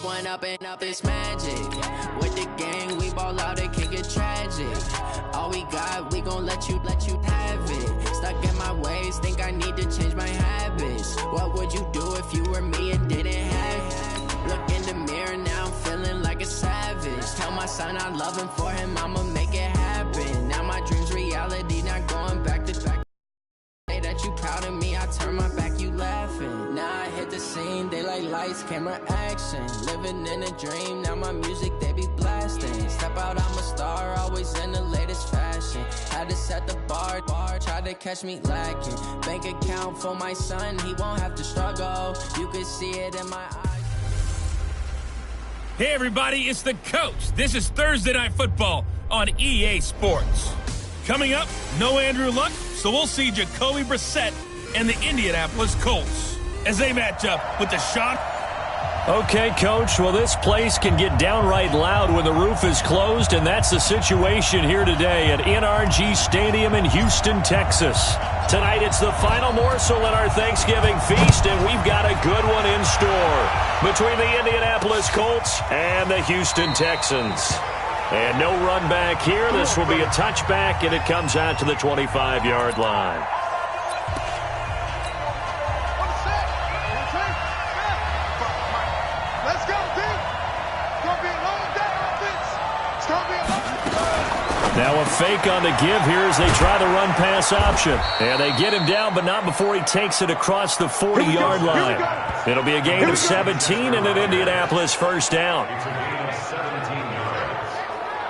one up and up, it's magic. With the gang, we ball out, it can get tragic. All we got, we gon' let you have it. Stuck in my ways, think I need to change my habits. What would you do if you were me and didn't have it? Look in the mirror, now I'm feeling like a savage. Tell my son I love him, for him I'ma make it happen. Now my dream's reality, not going back to back. Say that you proud of me, I turn my back, you laughing. Now I hit the scene, they like lights, camera, action. Living in a dream, now my music they be blasting. Step out, I'm a star, always in the latest fashion. Had to set the bar, try to catch me lacking. Bank account for my son, he won't have to struggle. You can see it in my eyes. Hey everybody, it's the coach. This is Thursday Night Football on EA Sports. Coming up, no Andrew Luck, so we'll see Jacoby Brissett and the Indianapolis Colts as they match up with the Sean. Okay, Coach, well, this place can get downright loud when the roof is closed, and that's the situation here today at NRG Stadium in Houston, Texas. Tonight, it's the final morsel in our Thanksgiving feast, and we've got a good one in store between the Indianapolis Colts and the Houston Texans. And no run back here. This will be a touchback, and it comes out to the 25-yard line. Now a fake on the give here as they try the run-pass option. And they get him down, but not before he takes it across the 40-yard line. It'll be a gain of 17 and an Indianapolis first down.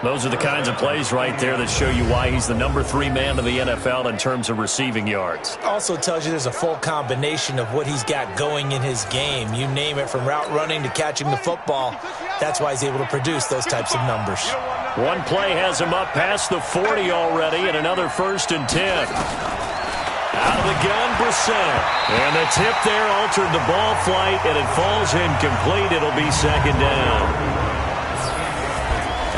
Those are the kinds of plays right there that show you why he's the number 3 man in the NFL in terms of receiving yards. Also tells you there's a full combination of what he's got going in his game. You name it, from route running to catching the football. That's why he's able to produce those types of numbers. One play has him up past the 40 already, and another 1st and 10. Out of the gun, Brissett. And the tip there altered the ball flight, and it falls incomplete. It'll be 2nd down.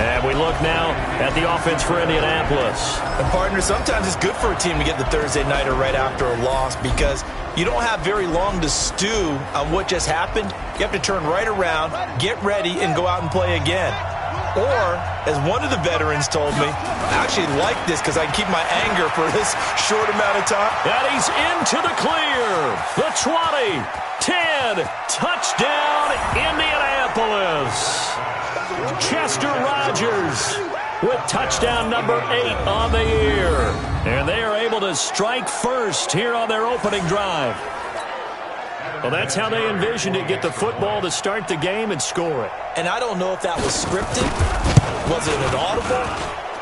And we look now at the offense for Indianapolis. And, partner, sometimes it's good for a team to get the Thursday nighter right after a loss because you don't have very long to stew on what just happened. You have to turn right around, get ready, and go out and play again. Or, as one of the veterans told me, I actually like this because I can keep my anger for this short amount of time. And he's into the clear. The 20, 10, touchdown, Indianapolis. Chester Rogers with touchdown number 8 on the year. And they are able to strike first here on their opening drive. Well, that's how they envisioned it, get the football to start the game and score it. And I don't know if that was scripted, was it an audible,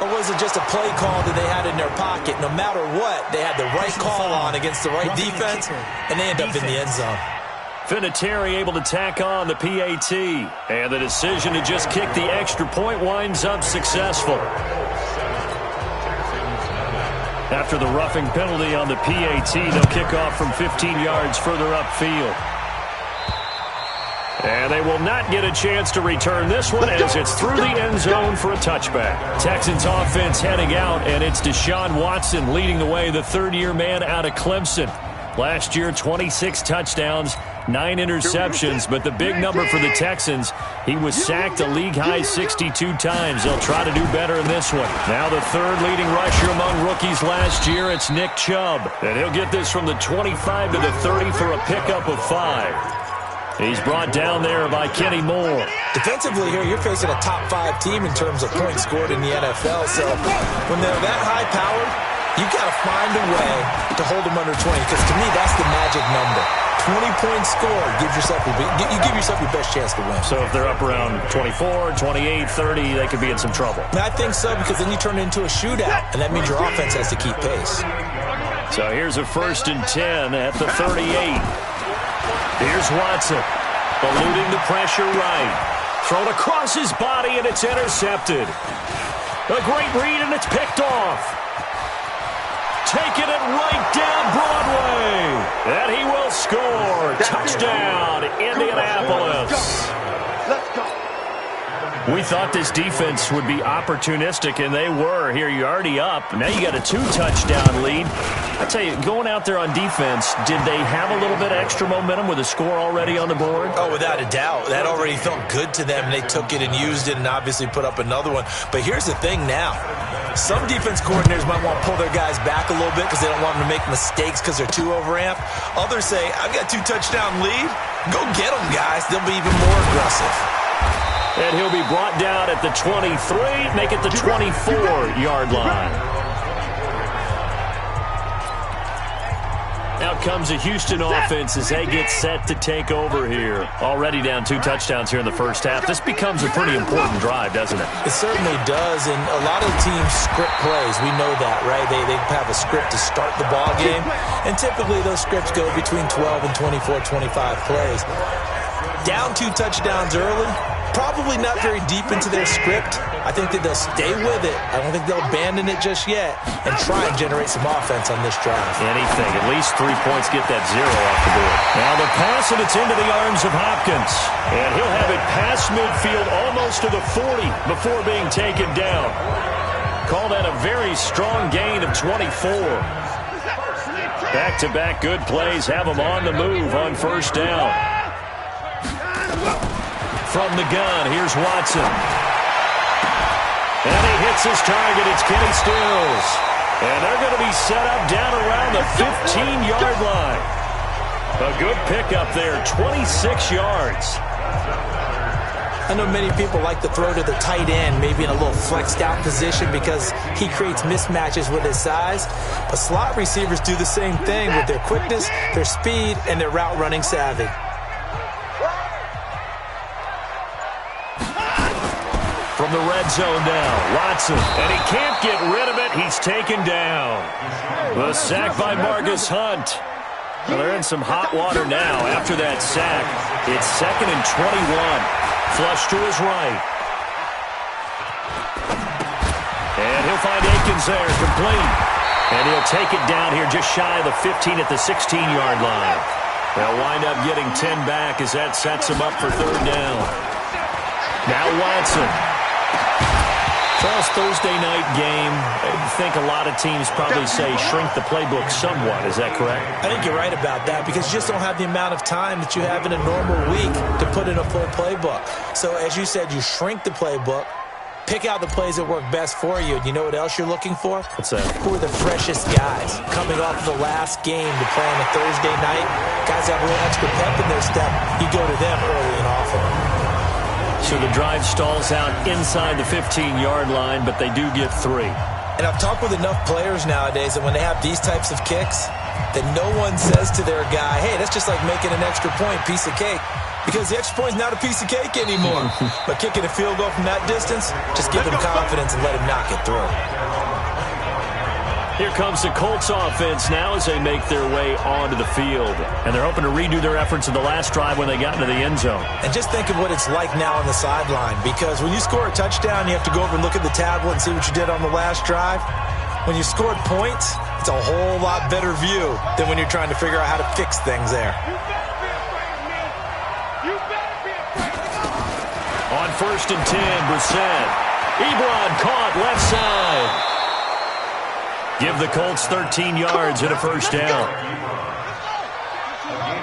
or was it just a play call that they had in their pocket? No matter what, they had the right call on against the right defense, and they end up in the end zone. Vinatieri able to tack on the PAT, and the decision to just kick the extra point winds up successful. After the roughing penalty on the PAT, they'll kick off from 15 yards further upfield. And they will not get a chance to return this one as it's through the end zone for a touchback. Texans offense heading out, and it's Deshaun Watson leading the way, the third-year man out of Clemson. Last year, 26 touchdowns, 9 interceptions, but the big number for the Texans, he was sacked a league-high 62 times. They'll try to do better in this one. Now the third leading rusher among rookies last year, it's Nick Chubb. And he'll get this from the 25 to the 30 for a pickup of 5. He's brought down there by Kenny Moore. Defensively here, you're facing a top 5 team in terms of points scored in the NFL. So when they're that high-powered, you've got to find a way to hold them under 20, because to me, that's the magic number. 20 points scored, you give yourself your best chance to win. So if they're up around 24, 28, 30, they could be in some trouble. And I think so, because then you turn it into a shootout, and that means your offense has to keep pace. So here's a 1st and 10 at the 38. Here's Watson, eluding the pressure right. Thrown across his body, and it's intercepted. A great read, and it's picked off. Taking it right down Broadway. And he will score. Touchdown, Indianapolis. We thought this defense would be opportunistic, and they were. Here, you're already up. Now you got a 2-touchdown lead. I tell you, going out there on defense, did they have a little bit extra momentum with a score already on the board? Oh, without a doubt. That already felt good to them. They took it and used it and obviously put up another one. But here's the thing now. Some defense coordinators might want to pull their guys back a little bit because they don't want them to make mistakes because they're too overamped. Others say, I've got 2-touchdown lead. Go get them, guys. They'll be even more aggressive. And he'll be brought down at the 23, make it the 24-yard line. Out comes the Houston offense as they get set to take over here. Already down 2 touchdowns here in the first half. This becomes a pretty important drive, doesn't it? It certainly does, and a lot of teams script plays. We know that, right? They have a script to start the ball game, and typically those scripts go between 12 and 24, 25 plays. Down 2 touchdowns early, probably not very deep into their script. I think that they'll stay with it. I don't think they'll abandon it just yet and try and generate some offense on this drive. Anything. At least 3 points, get that 0 off the board. Now the pass, and it's into the arms of Hopkins. And he'll have it past midfield almost to the 40 before being taken down. Call that a very strong gain of 24. Back-to-back good plays have them on the move on first down. From the gun, here's Watson. And he hits his target. It's Kenny Stills. And they're going to be set up down around the 15-yard line. A good pickup there, 26 yards. I know many people like to throw to the tight end, maybe in a little flexed out position because he creates mismatches with his size. But slot receivers do the same thing with their quickness, their speed, and their route running savvy. From the red zone now, Watson, and he can't get rid of it. He's taken down. The sack by Marcus Hunt. Well, they're in some hot water now after that sack. It's 2nd and 21. Flush to his right. And he'll find Akins there, complete. And he'll take it down here just shy of the 15 at the 16-yard line. They'll wind up getting 10 back as that sets him up for 3rd down. Now Watson. Charles, Thursday night game, I think a lot of teams probably say shrink the playbook somewhat. Is that correct? I think you're right about that because you just don't have the amount of time that you have in a normal week to put in a full playbook. So as you said, you shrink the playbook, pick out the plays that work best for you. And you know what else you're looking for? What's that? Who are the freshest guys coming off the last game to play on a Thursday night? Guys have a little extra pep in their step. You go to them early and often. So the drive stalls out inside the 15-yard line, but they do get 3. And I've talked with enough players nowadays that when they have these types of kicks, that no one says to their guy, hey, that's just like making an extra point, piece of cake. Because the extra point is not a piece of cake anymore. But kicking a field goal from that distance, just give them confidence and let them knock it through. Here comes the Colts offense now as they make their way onto the field. And they're hoping to redo their efforts in the last drive when they got into the end zone. And just think of what it's like now on the sideline. Because when you score a touchdown, you have to go over and look at the tablet and see what you did on the last drive. When you scored points, it's a whole lot better view than when you're trying to figure out how to fix things there. On 1st and 10, Brissett. Ebron caught left side. Give the Colts 13 yards and a first down.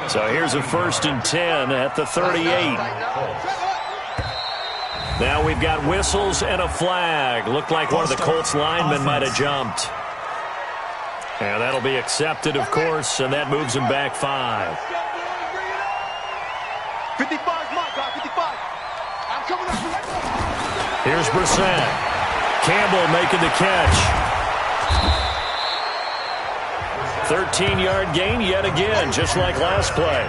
So here's a 1st and 10 at the 38. Now we've got whistles and a flag. Looked like one of the Colts linemen might have jumped. And that'll be accepted, of course, and that moves him back 5. 55, my God, 55. I'm coming up. Here's Brissett. Campbell making the catch. 13-yard gain yet again, just like last play.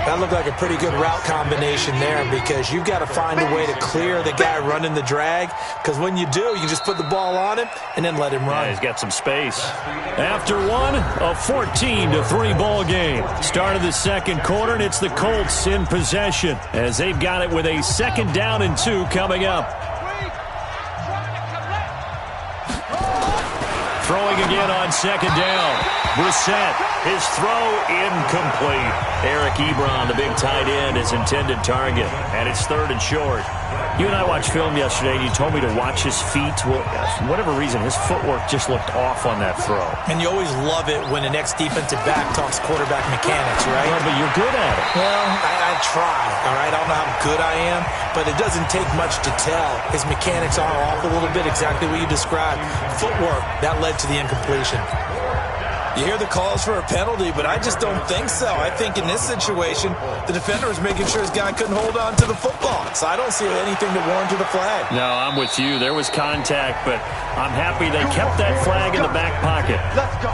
That looked like a pretty good route combination there because you've got to find a way to clear the guy running the drag because when you do, you just put the ball on him and then let him run. Yeah, he's got some space. After one, a 14-3 ball game. Start of the second quarter, and it's the Colts in possession as they've got it with a 2nd down and 2 coming up. Throwing again on 2nd down. Brissett, his throw incomplete. Eric Ebron, the big tight end, his intended target, and it's 3rd and short. You and I watched film yesterday, and you told me to watch his feet. Well, for whatever reason, his footwork just looked off on that throw. And you always love it when the next defensive back talks quarterback mechanics, right? Well, but you're good at it. Well, I try, all right? I don't know how good I am, but it doesn't take much to tell. His mechanics are off a little bit, exactly what you described. Footwork, that led to the incompletion. You hear the calls for a penalty, but I just don't think so. I think in this situation, the defender was making sure his guy couldn't hold on to the football. So I don't see anything to warrant a flag. No, I'm with you. There was contact, but I'm happy they kept that flag in the back pocket. Let's go.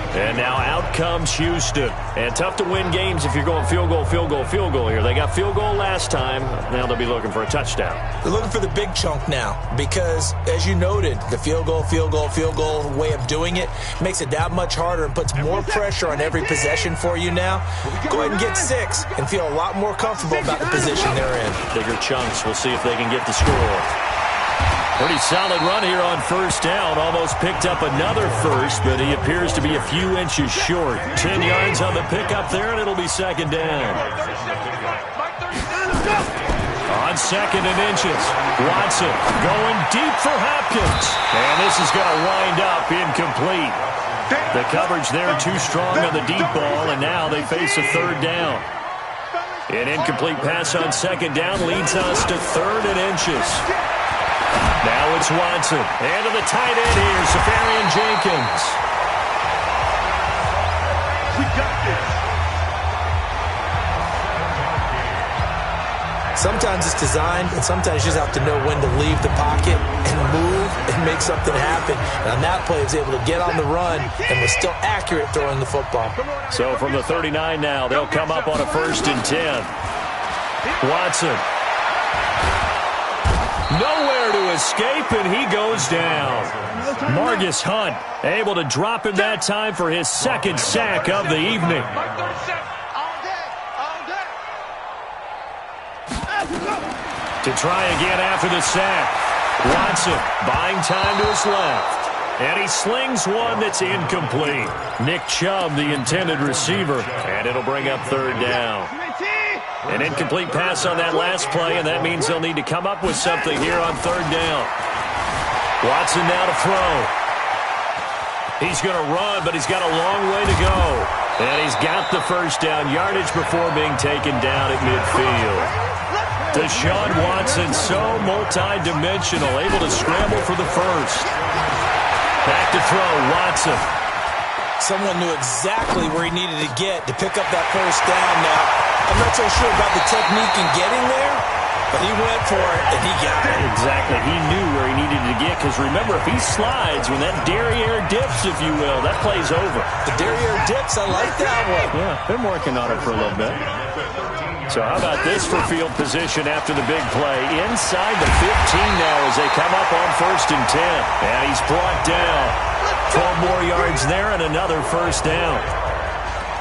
And now out comes Houston. And tough to win games if you're going field goal, field goal, field goal here. They got field goal last time. Now they'll be looking for a touchdown. They're looking for the big chunk now because, as you noted, the field goal way of doing it makes it that much harder and puts more pressure on every possession for you now. Go ahead and get 6 and feel a lot more comfortable about the position they're in. Bigger chunks. We'll see if they can get the score. Pretty solid run here on 1st down. Almost picked up another first, but he appears to be a few inches short. 10 yards on the pickup there, and it'll be 2nd down. On 2nd and inches, Watson going deep for Hopkins. And this is going to wind up incomplete. The coverage there too strong on the deep ball, and now they face a 3rd down. An incomplete pass on 2nd down leads us to 3rd and inches. Now it's Watson. And to the tight end here, Safarian Jenkins. We got this. Sometimes it's designed, and sometimes you just have to know when to leave the pocket and move and make something happen. And on that play, he was able to get on the run and was still accurate throwing the football. So from the 39 now, they'll come up on a 1st and 10. Watson. Nowhere to escape, and he goes down. Margus Hunt able to drop him that time for his 2nd sack of the evening. To try again after the sack. Watson buying time to his left. And he slings one that's incomplete. Nick Chubb, the intended receiver, and it'll bring up 3rd down. An incomplete pass on that last play, and that means they'll need to come up with something here on 3rd down. Watson now to throw. He's going to run, but he's got a long way to go. And he's got the 1st down yardage before being taken down at midfield. Deshaun Watson, so multi-dimensional, able to scramble for the 1st. Back to throw, Watson. Someone knew exactly where he needed to get to pick up that 1st down now. I'm not so sure about the technique in getting there, but he went for it, and he got it. Exactly. He knew where he needed to get, because remember, if he slides, when that derriere dips, if you will, that play's over. The derriere dips, I like that one. Yeah, been working on it for a little bit. So how about this for field position after the big play? Inside the 15 now as they come up on 1st and 10. And he's brought down. 12 more yards there and another 1st down.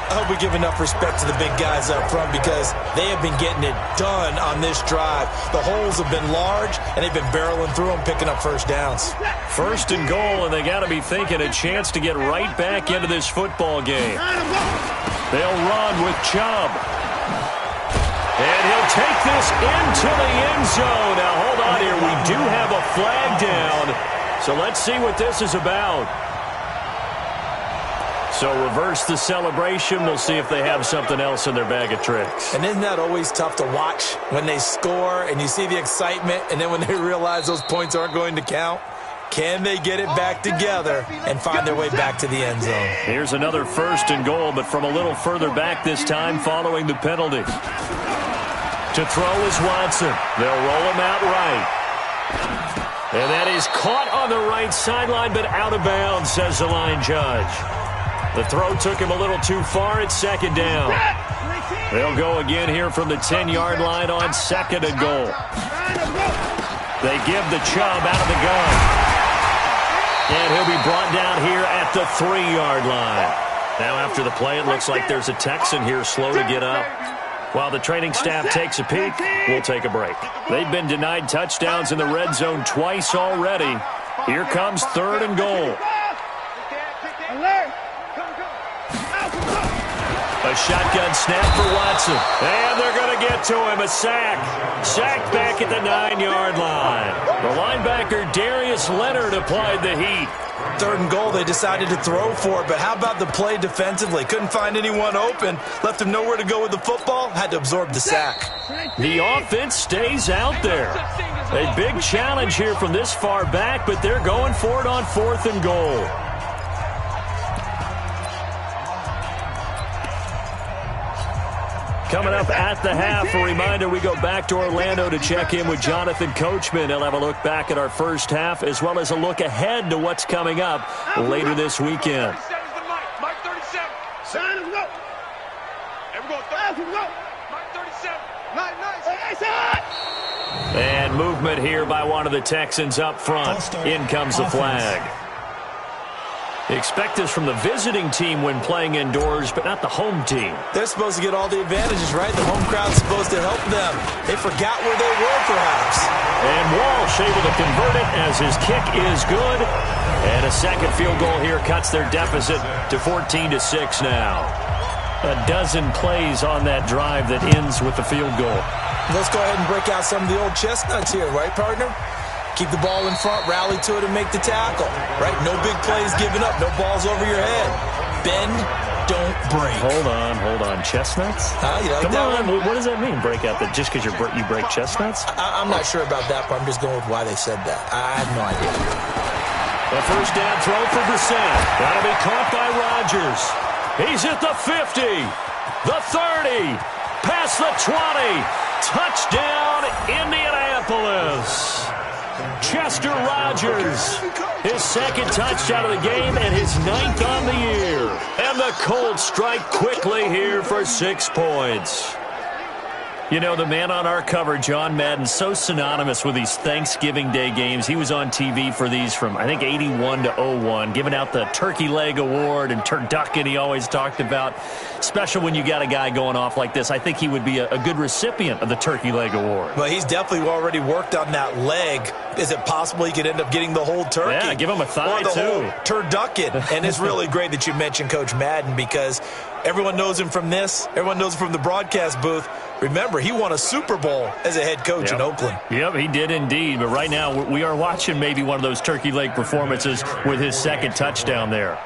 I hope we give enough respect to the big guys up front because they have been getting it done on this drive. The holes have been large, and they've been barreling through them, picking up 1st downs. 1st and goal, and they got to be thinking a chance to get right back into this football game. They'll run with Chubb. And he'll take this into the end zone. Now, hold on here. We do have a flag down. So let's see what this is about. So reverse the celebration. We'll see if they have something else in their bag of tricks. And isn't that always tough to watch when they score and you see the excitement and then when they realize those points aren't going to count? Can they get it back together and find their way back to the end zone? Here's another 1st and goal, but from a little further back this time following the penalty. To throw is Watson. They'll roll him out right. And that is caught on the right sideline, but out of bounds, says the line judge. The throw took him a little too far. It's 2nd down. They'll go again here from the 10-yard line on 2nd and goal. They give the Chubb out of the gun. And he'll be brought down here at the 3-yard line. Now after the play, it looks like there's a Texan here slow to get up. While the training staff takes a peek, we'll take a break. They've been denied touchdowns in the red zone twice already. Here comes 3rd and goal. A shotgun snap for Watson. And they're going to get to him. A sack. Sacked back at the 9-yard line. The linebacker Darius Leonard applied the heat. 3rd and goal, they decided to throw for it, but how about the play defensively? Couldn't find anyone open. Left him nowhere to go with the football. Had to absorb the sack. The offense stays out there. A big challenge here from this far back, but they're going for it on 4th and goal. Coming up at the half, a reminder, we go back to Orlando to check in with Jonathan Coachman. He'll have a look back at our first half as well as a look ahead to what's coming up later this weekend. Mike 37. Sign him, go. Here we go. Mike 37. Nice. And movement here by one of the Texans up front. In comes the flag. Expect this from the visiting team when playing indoors, but not the home team. They're supposed to get all the advantages, right? The home crowd's supposed to help them. They forgot where they were, perhaps. And Walsh able to convert it as his kick is good. And a second field goal here cuts their deficit to 14-6 now. A dozen plays on that drive that ends with the field goal. Let's go ahead and break out some of the old chestnuts here, right, partner? Keep the ball in front, rally to it, and make the tackle, right? No big plays given up, no balls over your head. Bend, don't break. Hold on. Chestnuts? You like Come that on, one? what does that mean? Break out that just because you break chestnuts? I'm not sure about that, but I'm just going with why they said that. I have no idea. A first down throw for Brissett. That'll be caught by Rodgers. He's at the 50, the 30, past the 20. Touchdown, Indianapolis. Chester Rogers, his second touchdown of the game and his 9th on the year. And the Colts strike quickly here for 6 points. You know, the man on our cover, John Madden, so synonymous with these Thanksgiving Day games. He was on TV for these from, I think, 81 to 01, giving out the Turkey Leg Award and turducken he always talked about. Special when you got a guy going off like this. I think he would be a good recipient of the Turkey Leg Award. Well, he's definitely already worked on that leg. Is it possible he could end up getting the whole turkey? Yeah, give him a thigh, or the too. whole turducken. And it's really great that you mentioned Coach Madden because everyone knows him from this. Everyone knows him from the broadcast booth. Remember, he won a Super Bowl as a head coach in Oakland. Yep, he did indeed. But right now, we are watching maybe one of those turkey leg performances with his second touchdown there.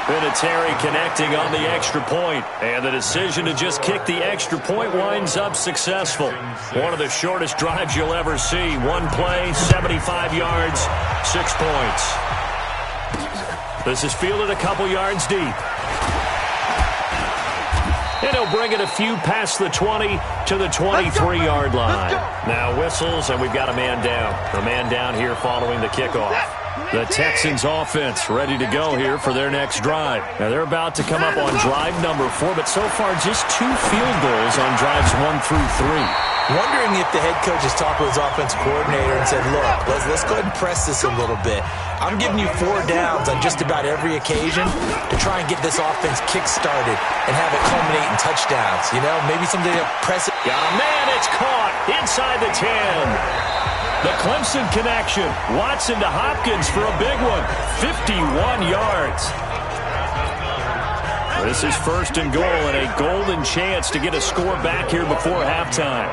Vinatieri connecting on the extra point. And the decision to just kick the extra point winds up successful. One of the shortest drives you'll ever see. One play, 75 yards, 6 points. This is fielded a couple yards deep. And he'll bring it a few past the 20 to the 23-yard line. Now whistles, and we've got a man down. A man down here following the kickoff. The Texans offense ready to go here for their next drive. Now they're about to come up on drive number 4, but so far just 2 field goals on drives 1 through 3. Wondering if the head coach has talked with his offensive coordinator and said, look, let's go ahead and press this a little bit. I'm giving you 4 downs on just about every occasion to try and get this offense kick-started and have it culminate in touchdowns. You know, maybe someday they'll press it. Got a man, it's caught inside the 10. The Clemson connection. Watson to Hopkins for a big one. 51 yards. This is first and goal and a golden chance to get a score back here before halftime.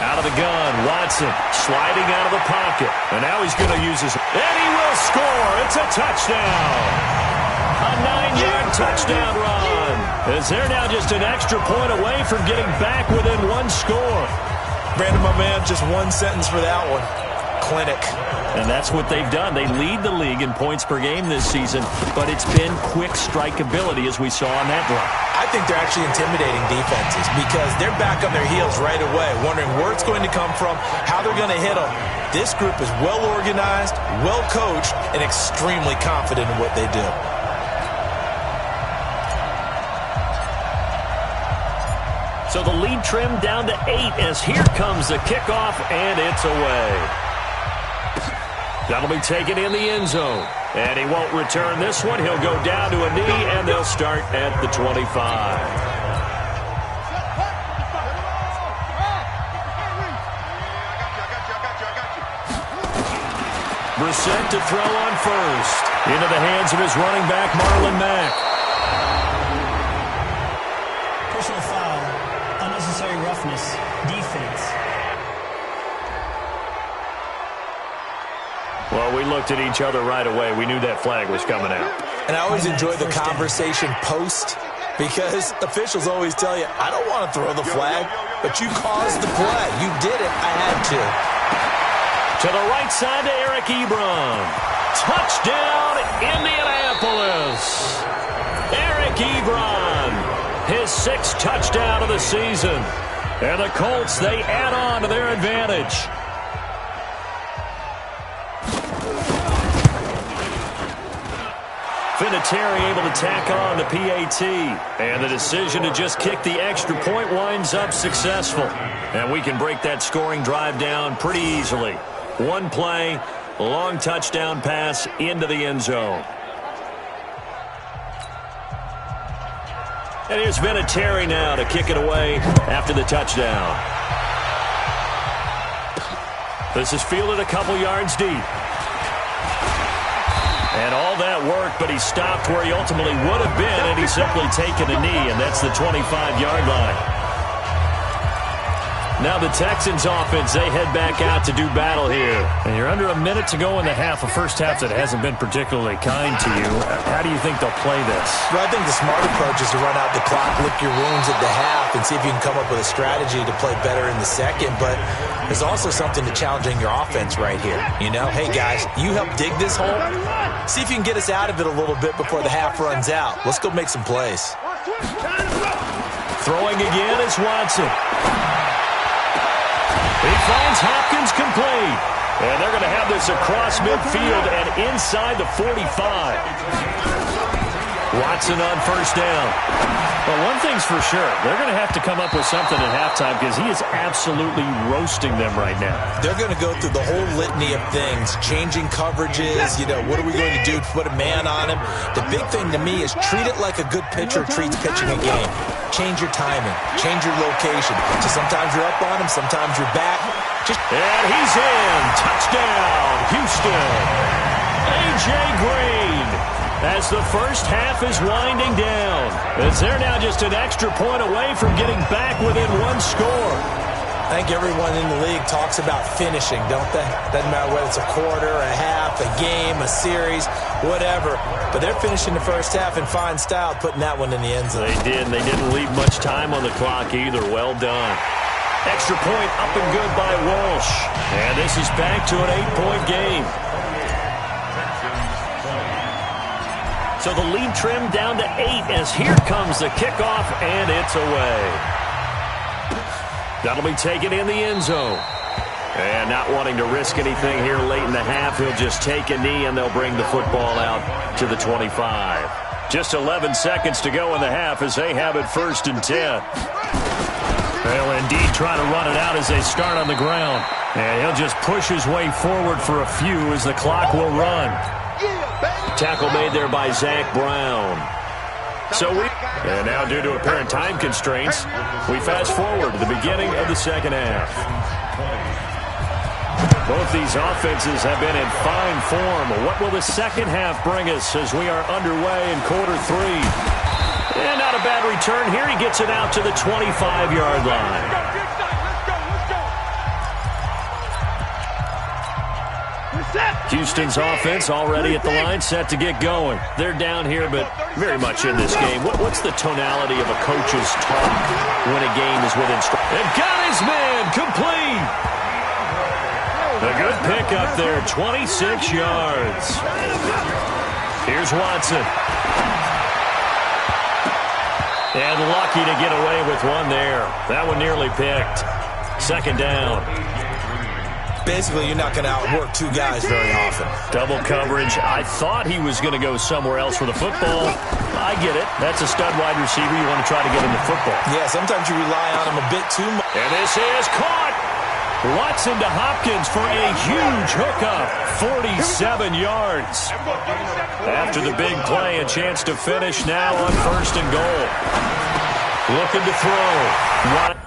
Out of the gun, Watson sliding out of the pocket. And now he's going to use his... And he will score. It's a touchdown. A 9-yard touchdown run. As they're now just an extra point away from getting back within 1 score. Brandon, my man, just 1 sentence for that one. Clinic. And that's what they've done. They lead the league in points per game this season, but it's been quick strike ability as we saw on that drive. I think they're actually intimidating defenses because they're back on their heels right away, wondering where it's going to come from, how they're going to hit them. This group is well organized, well coached, and extremely confident in what they do. So the lead trimmed down to 8 as here comes the kickoff, and it's away. That'll be taken in the end zone. And he won't return this one. He'll go down to a knee, and they'll start at the 25. Brissett to throw on first. Into the hands of his running back, Marlon Mack. Personal foul, unnecessary roughness, defense. Well, we looked at each other right away. We knew that flag was coming out. And I always enjoy the conversation post, because officials always tell you, I don't want to throw the flag, but you caused the play. You did it. I had to. To the right side to Eric Ebron. Touchdown, Indianapolis. Eric Ebron, his 6th touchdown of the season. And the Colts, they add on to their advantage. Vinatieri able to tack on the PAT. And the decision to just kick the extra point winds up successful. And we can break that scoring drive down pretty easily. One play, long touchdown pass into the end zone. And here's Vinatieri now to kick it away after the touchdown. This is fielded a couple yards deep. And all that work, but he stopped where he ultimately would have been, and he's simply taken a knee, and that's the 25-yard line. Now the Texans offense, they head back out to do battle here. And you're under a minute to go in the half, a first half that hasn't been particularly kind to you. How do you think they'll play this? Well, I think the smart approach is to run out the clock, lick your wounds at the half, and see if you can come up with a strategy to play better in the second. But there's also something to challenging your offense right here. You know, hey, guys, you help dig this hole. See if you can get us out of it a little bit before the half runs out. Let's go make some plays. Throwing again is Watson. He finds Hopkins complete. And they're going to have this across midfield and inside the 45. Watson on first down. Well, one thing's for sure. They're going to have to come up with something at halftime because he is absolutely roasting them right now. They're going to go through the whole litany of things, changing coverages, you know, what are we going to do to put a man on him? The big thing to me is treat it like a good pitcher treats pitching a game. Change your timing, change your location. So sometimes you're up on him, sometimes you're back. And he's in. Touchdown, Houston. A.J. Green. As the first half is winding down, as they're now just an extra point away from getting back within one score. I think everyone in the league talks about finishing, don't they? Doesn't matter whether it's a quarter, a half, a game, a series, whatever. But they're finishing the first half in fine style, putting that one in the end zone. They did, and they didn't leave much time on the clock either. Well done. Extra point up and good by Walsh. And this is back to an 8-point game. So the lead trimmed down to 8 as here comes the kickoff, and it's away. That'll be taken in the end zone. And not wanting to risk anything here late in the half, he'll just take a knee, and they'll bring the football out to the 25. Just 11 seconds to go in the half as they have it 1st and 10. They'll indeed try to run it out as they start on the ground. And he'll just push his way forward for a few as the clock will run. Tackle made there by Zach Brown. And now due to apparent time constraints, we fast forward to the beginning of the second half. Both these offenses have been in fine form. What will the second half bring us as we are underway in quarter 3? And not a bad return here. He gets it out to the 25-yard line. Houston's offense already at the line, set to get going. They're down here, but very much in this game. What's the tonality of a coach's talk when a game is within strike? And got his man complete. A good pick up there, 26 yards. Here's Watson. And lucky to get away with one there. That one nearly picked. Second down. Basically, you're not going to outwork two guys very often. Double coverage. I thought he was going to go somewhere else for the football. I get it. That's a stud wide receiver. You want to try to get him the football. Yeah, sometimes you rely on him a bit too much. And this is caught. Watson to Hopkins for a huge hookup. 47 yards. After the big play, a chance to finish now on 1st and goal. Looking to throw.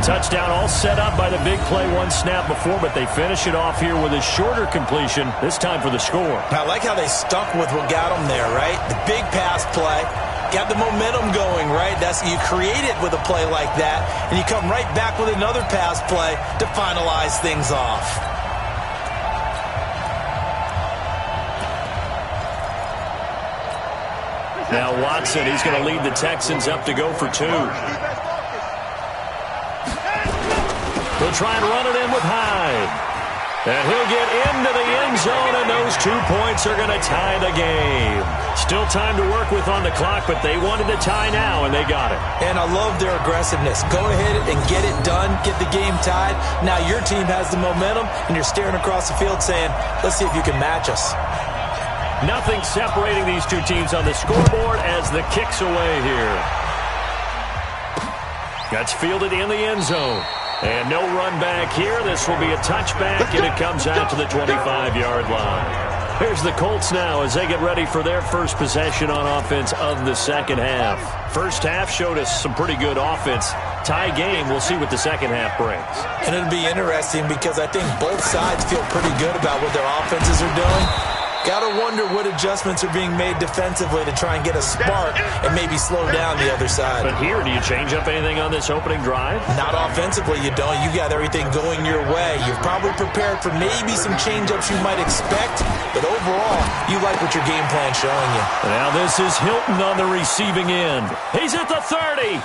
touchdown all set up by the big play one snap before, but they finish it off here with a shorter completion, this time for the score. I like how they stuck with what got them there, right? The big pass play. Got the momentum going, right? You create it with a play like that, and you come right back with another pass play to finalize things off. Now Watson, he's going to lead the Texans up to go for 2. They'll try and run it in with Hyde. And he'll get into the end zone, and those 2 points are going to tie the game. Still time to work with on the clock, but they wanted to tie now, and they got it. And I love their aggressiveness. Go ahead and get it done, get the game tied. Now your team has the momentum, and you're staring across the field saying, let's see if you can match us. Nothing separating these 2 teams on the scoreboard as the kick's away here. That's fielded in the end zone. And no run back here. This will be a touchback, and it comes out to the 25-yard line. Here's the Colts now as they get ready for their first possession on offense of the second half. First half showed us some pretty good offense. Tie game, we'll see what the second half brings. And it'll be interesting because I think both sides feel pretty good about what their offenses are doing. Got to wonder what adjustments are being made defensively to try and get a spark and maybe slow down the other side. But here, do you change up anything on this opening drive? Not offensively, you don't. You got everything going your way. You've probably prepared for maybe some change-ups you might expect, but overall, you like what your game plan's showing you. Now this is Hilton on the receiving end. He's at the 30.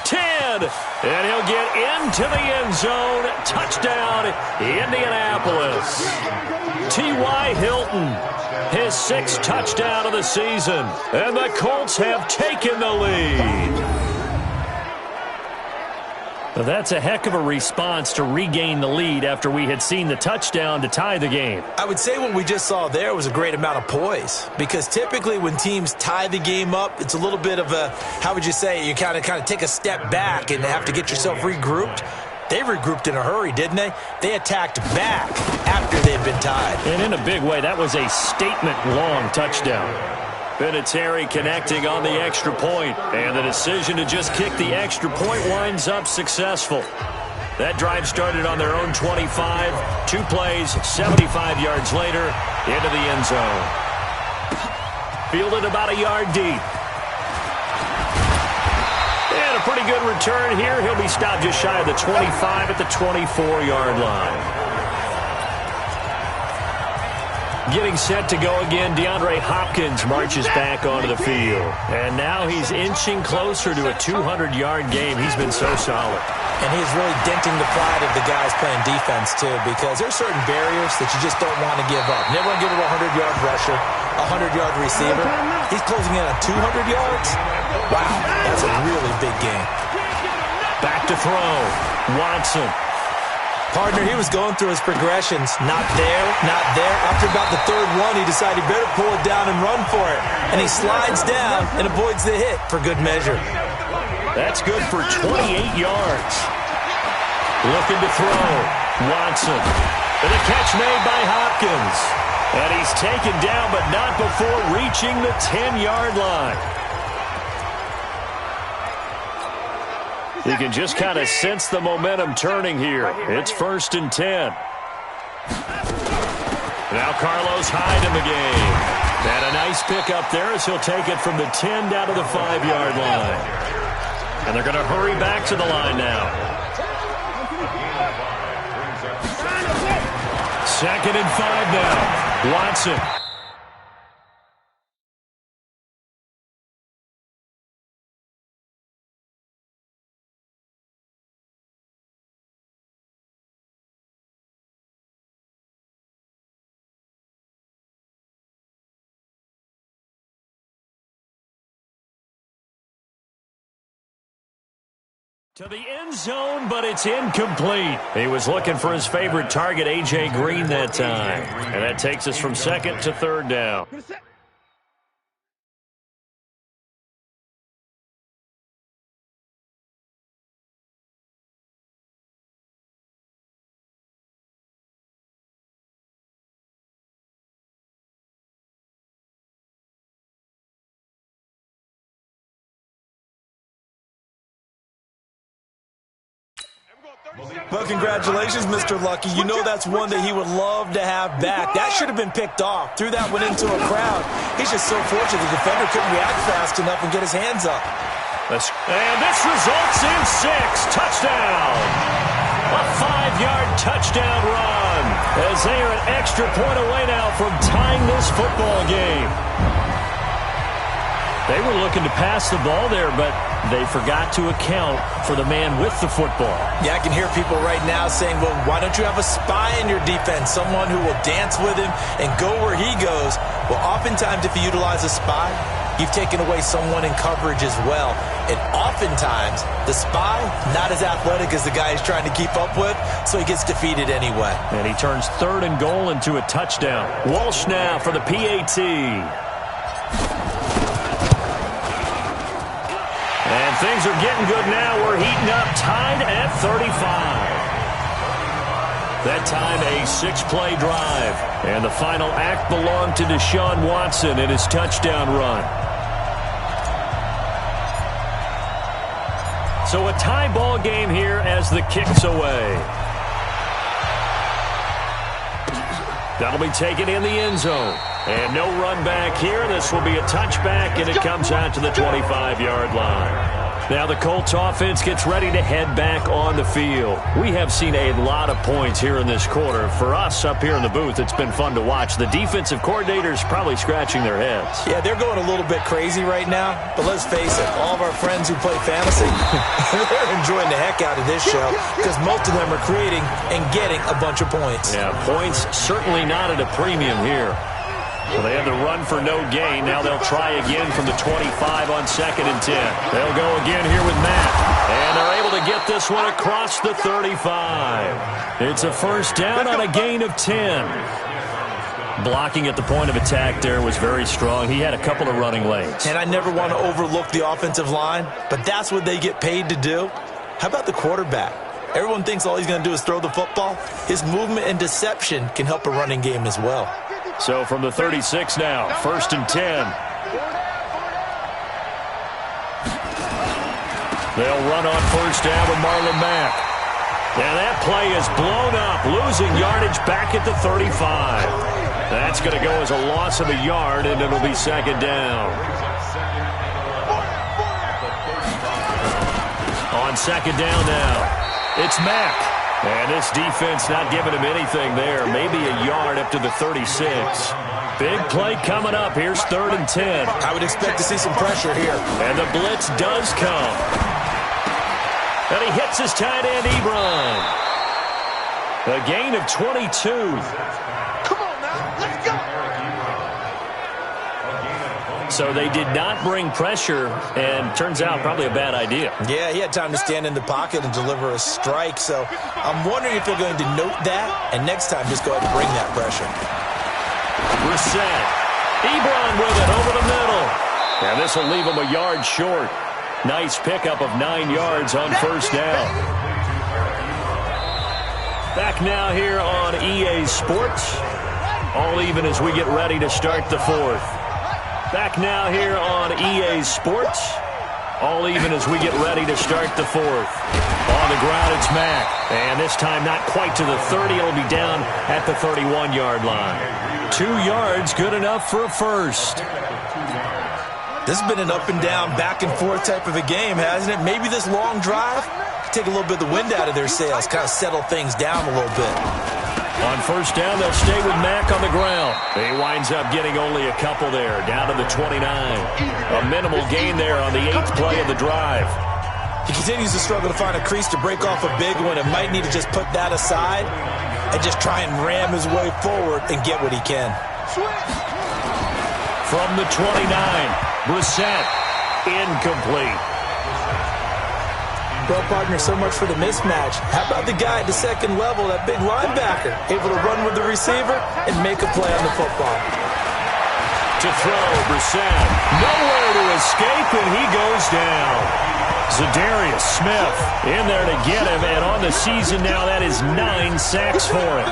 10, and he'll get into the end zone. Touchdown, Indianapolis. T.Y. Hilton, his 6th touchdown of the season, and the Colts have taken the lead. Well, that's a heck of a response to regain the lead after we had seen the touchdown to tie the game. I would say what we just saw there was a great amount of poise, because typically when teams tie the game up, it's a little bit of a, how would you say, you kind of take a step back and have to get yourself regrouped. They regrouped in a hurry, didn't they? They attacked back after they'd been tied. And in a big way, that was a statement-long touchdown. Vinatieri connecting on the extra point, and the decision to just kick the extra point winds up successful. That drive started on their own 25, 2 plays, 75 yards later, into the end zone. Fielded about a yard deep. And a pretty good return here. He'll be stopped just shy of the 25 at the 24-yard line. Getting set to go again, DeAndre Hopkins marches back onto the field. And now he's inching closer to a 200-yard game. He's been so solid. And he's really denting the pride of the guys playing defense, too, because there's certain barriers that you just don't want to give up. Never want to give up a 100-yard rusher, a 100-yard receiver. He's closing in on 200 yards. Wow, that's a really big game. Back to throw. Watson. Partner, he was going through his progressions. Not there, not there. After about the 3rd one, he decided he better pull it down and run for it. And he slides down and avoids the hit for good measure. That's good for 28 yards. Looking to throw. Watson. And a catch made by Hopkins. And he's taken down, but not before reaching the 10-yard line. You can just kind of sense the momentum turning here. It's 1st and 10. Now Carlos Hyde in the game. And a nice pick up there as he'll take it from the 10 down to the 5-yard line. And they're going to hurry back to the line now. 2nd and 5 now. Watson. To the end zone, but it's incomplete. He was looking for his favorite target, A.J. Green, that time. And that takes us from 2nd to 3rd down. Well, congratulations, Mr. Lucky. You know that's one that he would love to have back. That should have been picked off. Threw that one into a crowd. He's just so fortunate the defender couldn't react fast enough and get his hands up. And this results in 6. Touchdown. A 5-yard touchdown run as they are an extra point away now from tying this football game. They were looking to pass the ball there, but they forgot to account for the man with the football. Yeah, I can hear people right now saying, well, why don't you have a spy in your defense, someone who will dance with him and go where he goes? Well, oftentimes if you utilize a spy, you've taken away someone in coverage as well. And oftentimes, the spy, not as athletic as the guy he's trying to keep up with, so he gets defeated anyway. And he turns 3rd and goal into a touchdown. Walsh now for the PAT. And things are getting good now. We're heating up, tied at 35. That time, a 6-play drive. And the final act belonged to Deshaun Watson in his touchdown run. So a tie ball game here as the kick's away. That'll be taken in the end zone. And no run back here. This will be a touchback, and it comes out to the 25-yard line. Now the Colts offense gets ready to head back on the field. We have seen a lot of points here in this quarter. For us up here in the booth, it's been fun to watch. The defensive coordinators probably scratching their heads. Yeah, they're going a little bit crazy right now. But let's face it, all of our friends who play fantasy, they're enjoying the heck out of this show because most of them are creating and getting a bunch of points. Yeah, points certainly not at a premium here. Well, they had the run for no gain. Now they'll try again from the 25 on 2nd and 10. They'll go again here with Matt. And they're able to get this one across the 35. It's a first down on a gain of 10. Blocking at the point of attack there was very strong. He had a couple of running lanes. And I never want to overlook the offensive line, but that's what they get paid to do. How about the quarterback? Everyone thinks all he's going to do is throw the football. His movement and deception can help a running game as well. So from the 36 now, 1st and 10. They'll run on 1st down with Marlon Mack. And that play is blown up, losing yardage back at the 35. That's going to go as a loss of a yard, and it'll be 2nd down. On 2nd down now, it's Mack. And this defense not giving him anything there. Maybe a yard up to the 36. Big play coming up. Here's 3rd and 10. I would expect to see some pressure here. And the blitz does come. And he hits his tight end, Ebron. A gain of 22. Come on now, let's go. So they did not bring pressure, and turns out probably a bad idea. Yeah, he had time to stand in the pocket and deliver a strike, so I'm wondering if they're going to note that, and next time just go ahead and bring that pressure. Brissett. Ebron with it over the middle. And this will leave him a yard short. Nice pickup of 9 yards on 1st down. Back now here on EA Sports. All even as we get ready to start the 4th. Back now here on EA Sports. All even as we get ready to start the 4th. On the ground, it's Mack. And this time not quite to the 30. It'll be down at the 31-yard line. 2 yards, good enough for a first. This has been an up and down, back and forth type of a game, hasn't it? Maybe this long drive could take a little bit of the wind out of their sails, kind of settle things down a little bit. On 1st down, they'll stay with Mack on the ground. He winds up getting only a couple there, down to the 29. A minimal gain there on the 8th play of the drive. He continues to struggle to find a crease to break off a big one and might need to just put that aside and just try and ram his way forward and get what he can. From the 29, Brissett, incomplete. Well, partner, so much for the mismatch. How about the guy at the 2nd level, that big linebacker, able to run with the receiver and make a play on the football? To throw, Brissett. Nowhere to escape, and he goes down. Zadarius Smith in there to get him, and on the season now, that is 9 sacks for him.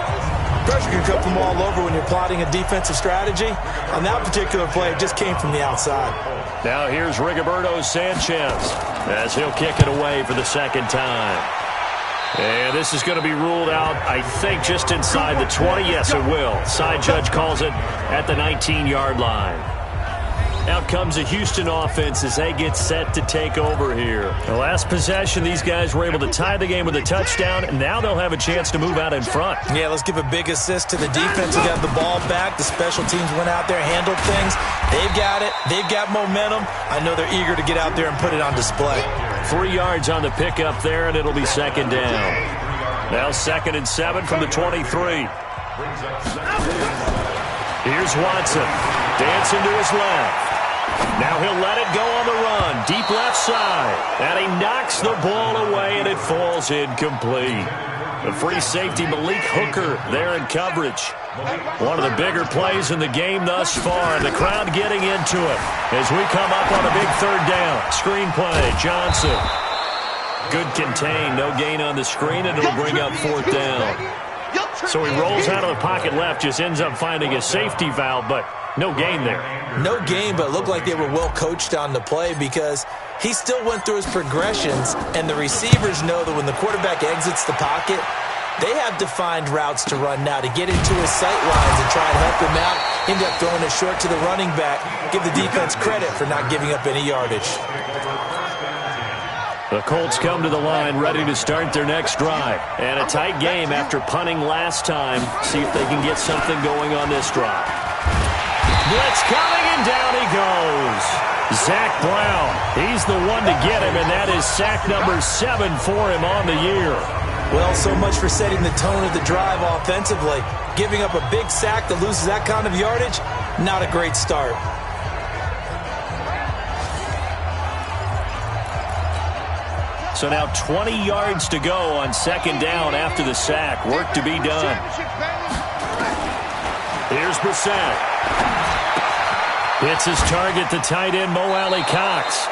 Pressure can come from all over when you're plotting a defensive strategy. On that particular play, it just came from the outside. Now here's Rigoberto Sanchez as he'll kick it away for the 2nd time. And this is going to be ruled out, I think, just inside the 20. Yes, it will. Side judge calls it at the 19-yard line. Out comes the Houston offense as they get set to take over here. The last possession, these guys were able to tie the game with a touchdown, and now they'll have a chance to move out in front. Yeah, let's give a big assist to the defense who got the ball back. The special teams went out there, handled things. They've got it. They've got momentum. I know they're eager to get out there and put it on display. 3 yards on the pickup there, and it'll be second down. Now 2nd and 7 from the 23. Here's Watson. Dancing to his left. Now he'll let it go on the run. Deep left side. And he knocks the ball away, and it falls incomplete. The free safety, Malik Hooker, there in coverage. One of the bigger plays in the game thus far. The crowd getting into it as we come up on a big 3rd down. Screen play, Johnson. Good contain, no gain on the screen, and it'll bring up 4th down. So he rolls out of the pocket left, just ends up finding a safety valve, but no gain there. No gain, but it looked like they were well coached on the play because he still went through his progressions, and the receivers know that when the quarterback exits the pocket, they have defined routes to run now to get into his sight lines and try and help him out. End up throwing it short to the running back. Give the defense credit for not giving up any yardage. The Colts come to the line ready to start their next drive. And a tight game after punting last time. See if they can get something going on this drive. Blitz coming, and down he goes. Zach Brown, he's the one to get him, and that is sack number 7 for him on the year. Well, so much for setting the tone of the drive offensively. Giving up a big sack that loses that kind of yardage, not a great start. So now 20 yards to go on 2nd down after the sack. Work to be done. Here's Brissett. Hits his target, the tight end, Mo Alley Cox.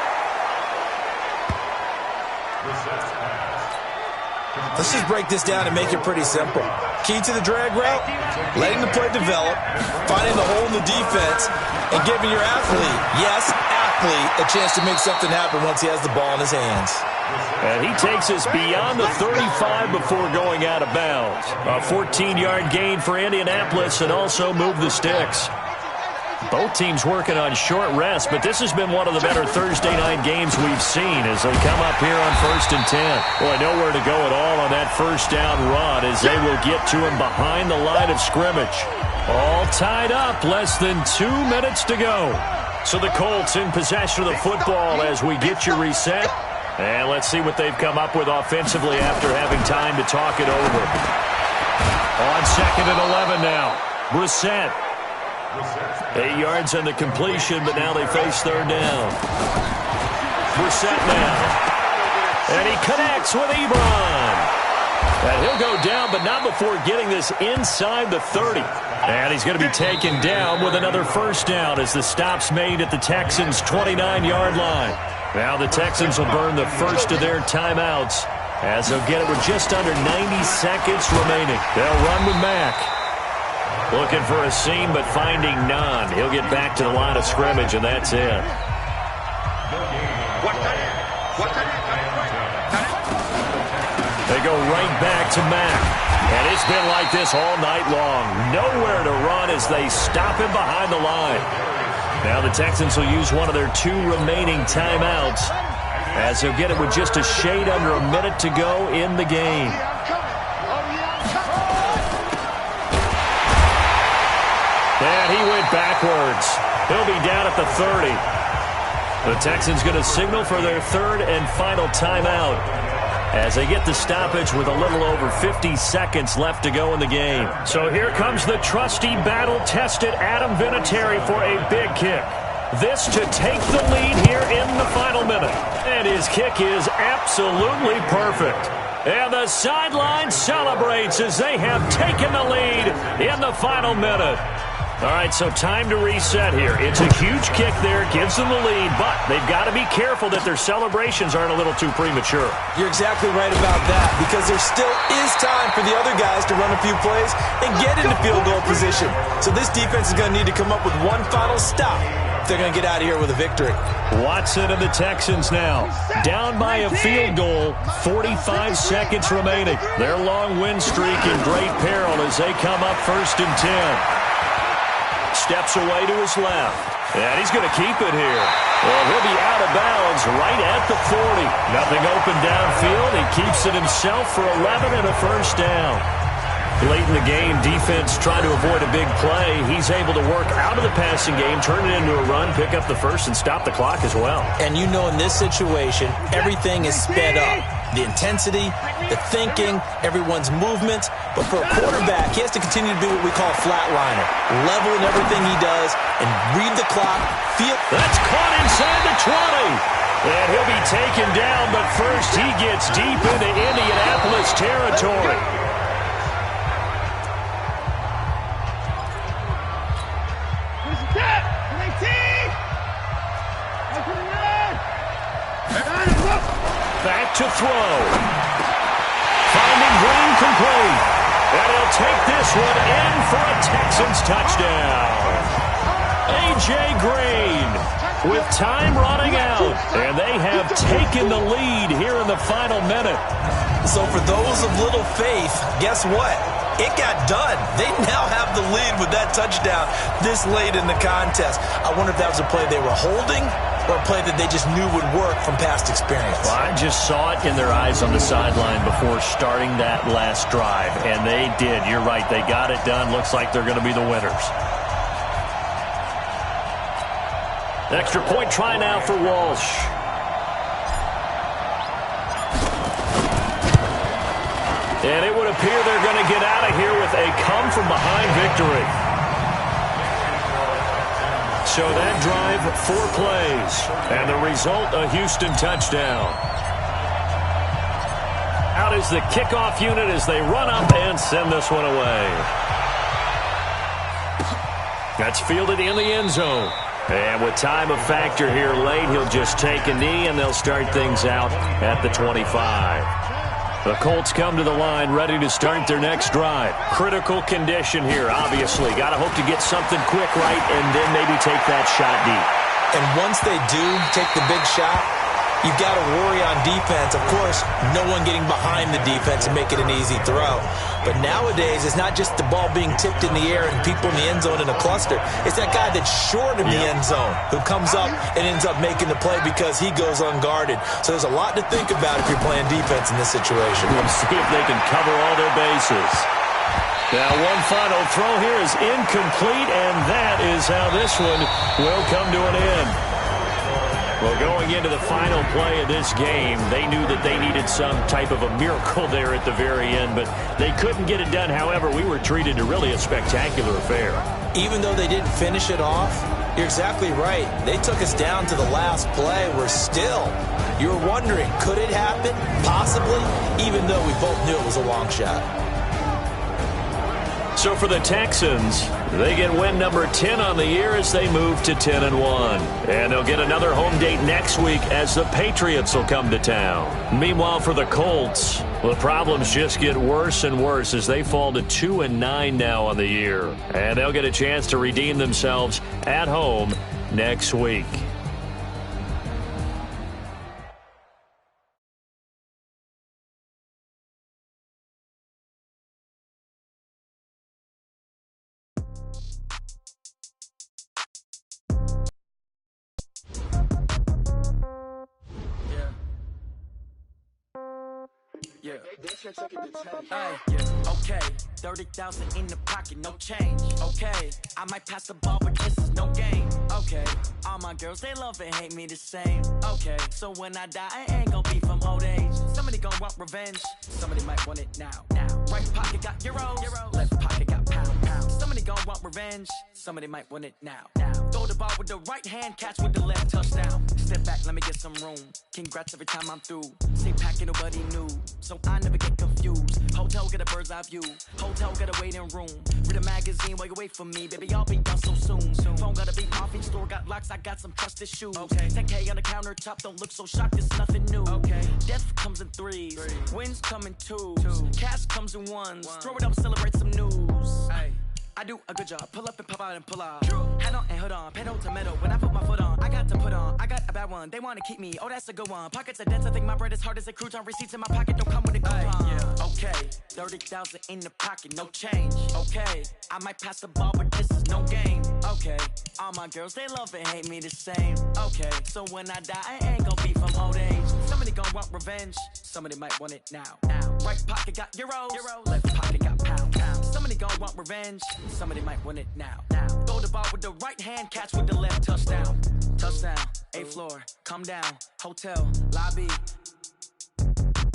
Let's just break this down and make it pretty simple. Key to the drag route, letting the play develop, finding the hole in the defense, and giving your athlete, yes, athlete, a chance to make something happen once he has the ball in his hands. And he takes us beyond the 35 before going out of bounds. A 14-yard gain for Indianapolis and also move the sticks. Both teams working on short rest, but this has been one of the better Thursday night games we've seen as they come up here on 1st and 10. Boy, nowhere to go at all on that 1st down run as they will get to him behind the line of scrimmage. All tied up, less than 2 minutes to go. So the Colts in possession of the football as we get you reset. And let's see what they've come up with offensively after having time to talk it over. On 2nd and 11 now. Brissett. 8 yards on the completion, but now they face 3rd down. Brissett now. And he connects with Ebron. And he'll go down, but not before getting this inside the 30. And he's going to be taken down with another 1st down as the stop's made at the Texans' 29-yard line. Now the Texans will burn the first of their timeouts as they'll get it with just under 90 seconds remaining. They'll run with Mack. Looking for a seam, but finding none. He'll get back to the line of scrimmage, and that's it. They go right back to Mack. And it's been like this all night long. Nowhere to run as they stop him behind the line. Now the Texans will use one of their 2 remaining timeouts as they'll get it with just a shade under a minute to go in the game. And he went backwards. He'll be down at the 30. The Texans going to signal for their 3rd and final timeout as they get the stoppage with a little over 50 seconds left to go in the game. So here comes the trusty, battle-tested Adam Vinatieri for a big kick. This to take the lead here in the final minute. And his kick is absolutely perfect. And the sideline celebrates as they have taken the lead in the final minute. All right, so time to reset here. It's a huge kick there, gives them the lead, but they've got to be careful that their celebrations aren't a little too premature. You're exactly right about that because there still is time for the other guys to run a few plays and get into field goal position. So this defense is going to need to come up with one final stop if they're going to get out of here with a victory. Watson and the Texans now down by a field goal, 45 seconds remaining. Their long win streak in great peril as they come up 1st and 10. Steps away to his left, and he's going to keep it here. Well, he'll be out of bounds right at the 40. Nothing open downfield. He keeps it himself for 11 and a first down. Late in the game, defense trying to avoid a big play. He's able to work out of the passing game, turn it into a run, pick up the first, and stop the clock as well. And you know in this situation, everything is sped up. The intensity, the thinking, everyone's movements. But for a quarterback, he has to continue to do what we call a flatliner. Level in everything he does and read the clock. That's caught inside the 20. And he'll be taken down, but first he gets deep into Indianapolis territory. Back to throw. Finding Green complete. And he'll take this one in for a Texans touchdown. A.J. Green with time running out. And they have taken the lead here in the final minute. So for those of little faith, guess what? It got done. They now have the lead with that touchdown this late in the contest. I wonder if that was a play they were holding or a play that they just knew would work from past experience. Well, I just saw it in their eyes on the sideline before starting that last drive, and they did. You're right. They got it done. Looks like they're going to be the winners. Extra point try now for Walsh. And it would appear they're going to get out of here with a come-from-behind victory. So that drive, 4 plays. And the result, a Houston touchdown. Out is the kickoff unit as they run up and send this one away. That's fielded in the end zone. And with time a factor here late, he'll just take a knee and they'll start things out at the 25. The Colts come to the line ready to start their next drive. Critical condition here, obviously. Got to hope to get something quick right and then maybe take that shot deep. And once they do take the big shot, you've got to worry on defense. Of course, no one getting behind the defense and make it an easy throw. But nowadays, it's not just the ball being tipped in the air and people in the end zone in a cluster. It's that guy that's short of the end zone who comes up and ends up making the play because he goes unguarded. So there's a lot to think about if you're playing defense in this situation. We'll see if they can cover all their bases. Now, one final throw here is incomplete, and that is how this one will come to an end. Well, going into the final play of this game, they knew that they needed some type of a miracle there at the very end, but they couldn't get it done. However, we were treated to really a spectacular affair. Even though they didn't finish it off, you're exactly right. They took us down to the last play. You were wondering, could it happen? Possibly, even though we both knew it was a long shot. So for the Texans, they get win number 10 on the year as they move to 10-1. And they'll get another home date next week as the Patriots will come to town. Meanwhile, for the Colts, the problems just get worse and worse as they fall to 2-9 now on the year. And they'll get a chance to redeem themselves at home next week. Yeah. Okay. 30,000 in the pocket, no change. Okay. I might pass the ball, but this is no game. Okay. All my girls, they love and hate me the same. Okay. So when I die, I ain't gonna be from old age. Somebody gonna want revenge. Somebody might want it now. Right pocket got euros. Left pocket got pounds. Somebody gonna want revenge. Somebody might want it now. Throw the ball with the right hand, catch with the left, touchdown. Step back, let me get some room. Congrats every time I'm through. Stay packing, nobody knew. So I never get confused. Hotel get a bird's eye view. Hotel got a waiting room. Read a magazine while you wait for me. Baby, I'll be done so soon. Phone gotta be off, each store got locks. I got some trusted shoes. Okay. 10K on the countertop, don't look so shocked, it's nothing new. Okay. Death comes in threes. Wins come in twos. Cash comes in ones. Throw it up, celebrate some news. Ay. I do a good job. Pull up and pop out and pull out. Head on and hood on, pedal to metal. When I put my foot on, I got to put on. I got a bad one. They want to keep me. Oh, that's a good one. Pockets are dense. I think my bread is hard as a crouton. Receipts in my pocket don't come with a coupon. Yeah. Okay, 30,000 in the pocket, no change. Okay, I might pass the ball, but this is no game. Okay, all my girls, they love and hate me the same. Okay, so when I die, I ain't gonna be from old age. Somebody gonna want revenge. Somebody might want it now. Right pocket got euros. Left pocket got pound. Somebody gonna want revenge. Somebody might want it now. Throw the ball with the right hand, catch with the left. Touchdown. Touchdown. 8th floor. Come down. Hotel. Lobby.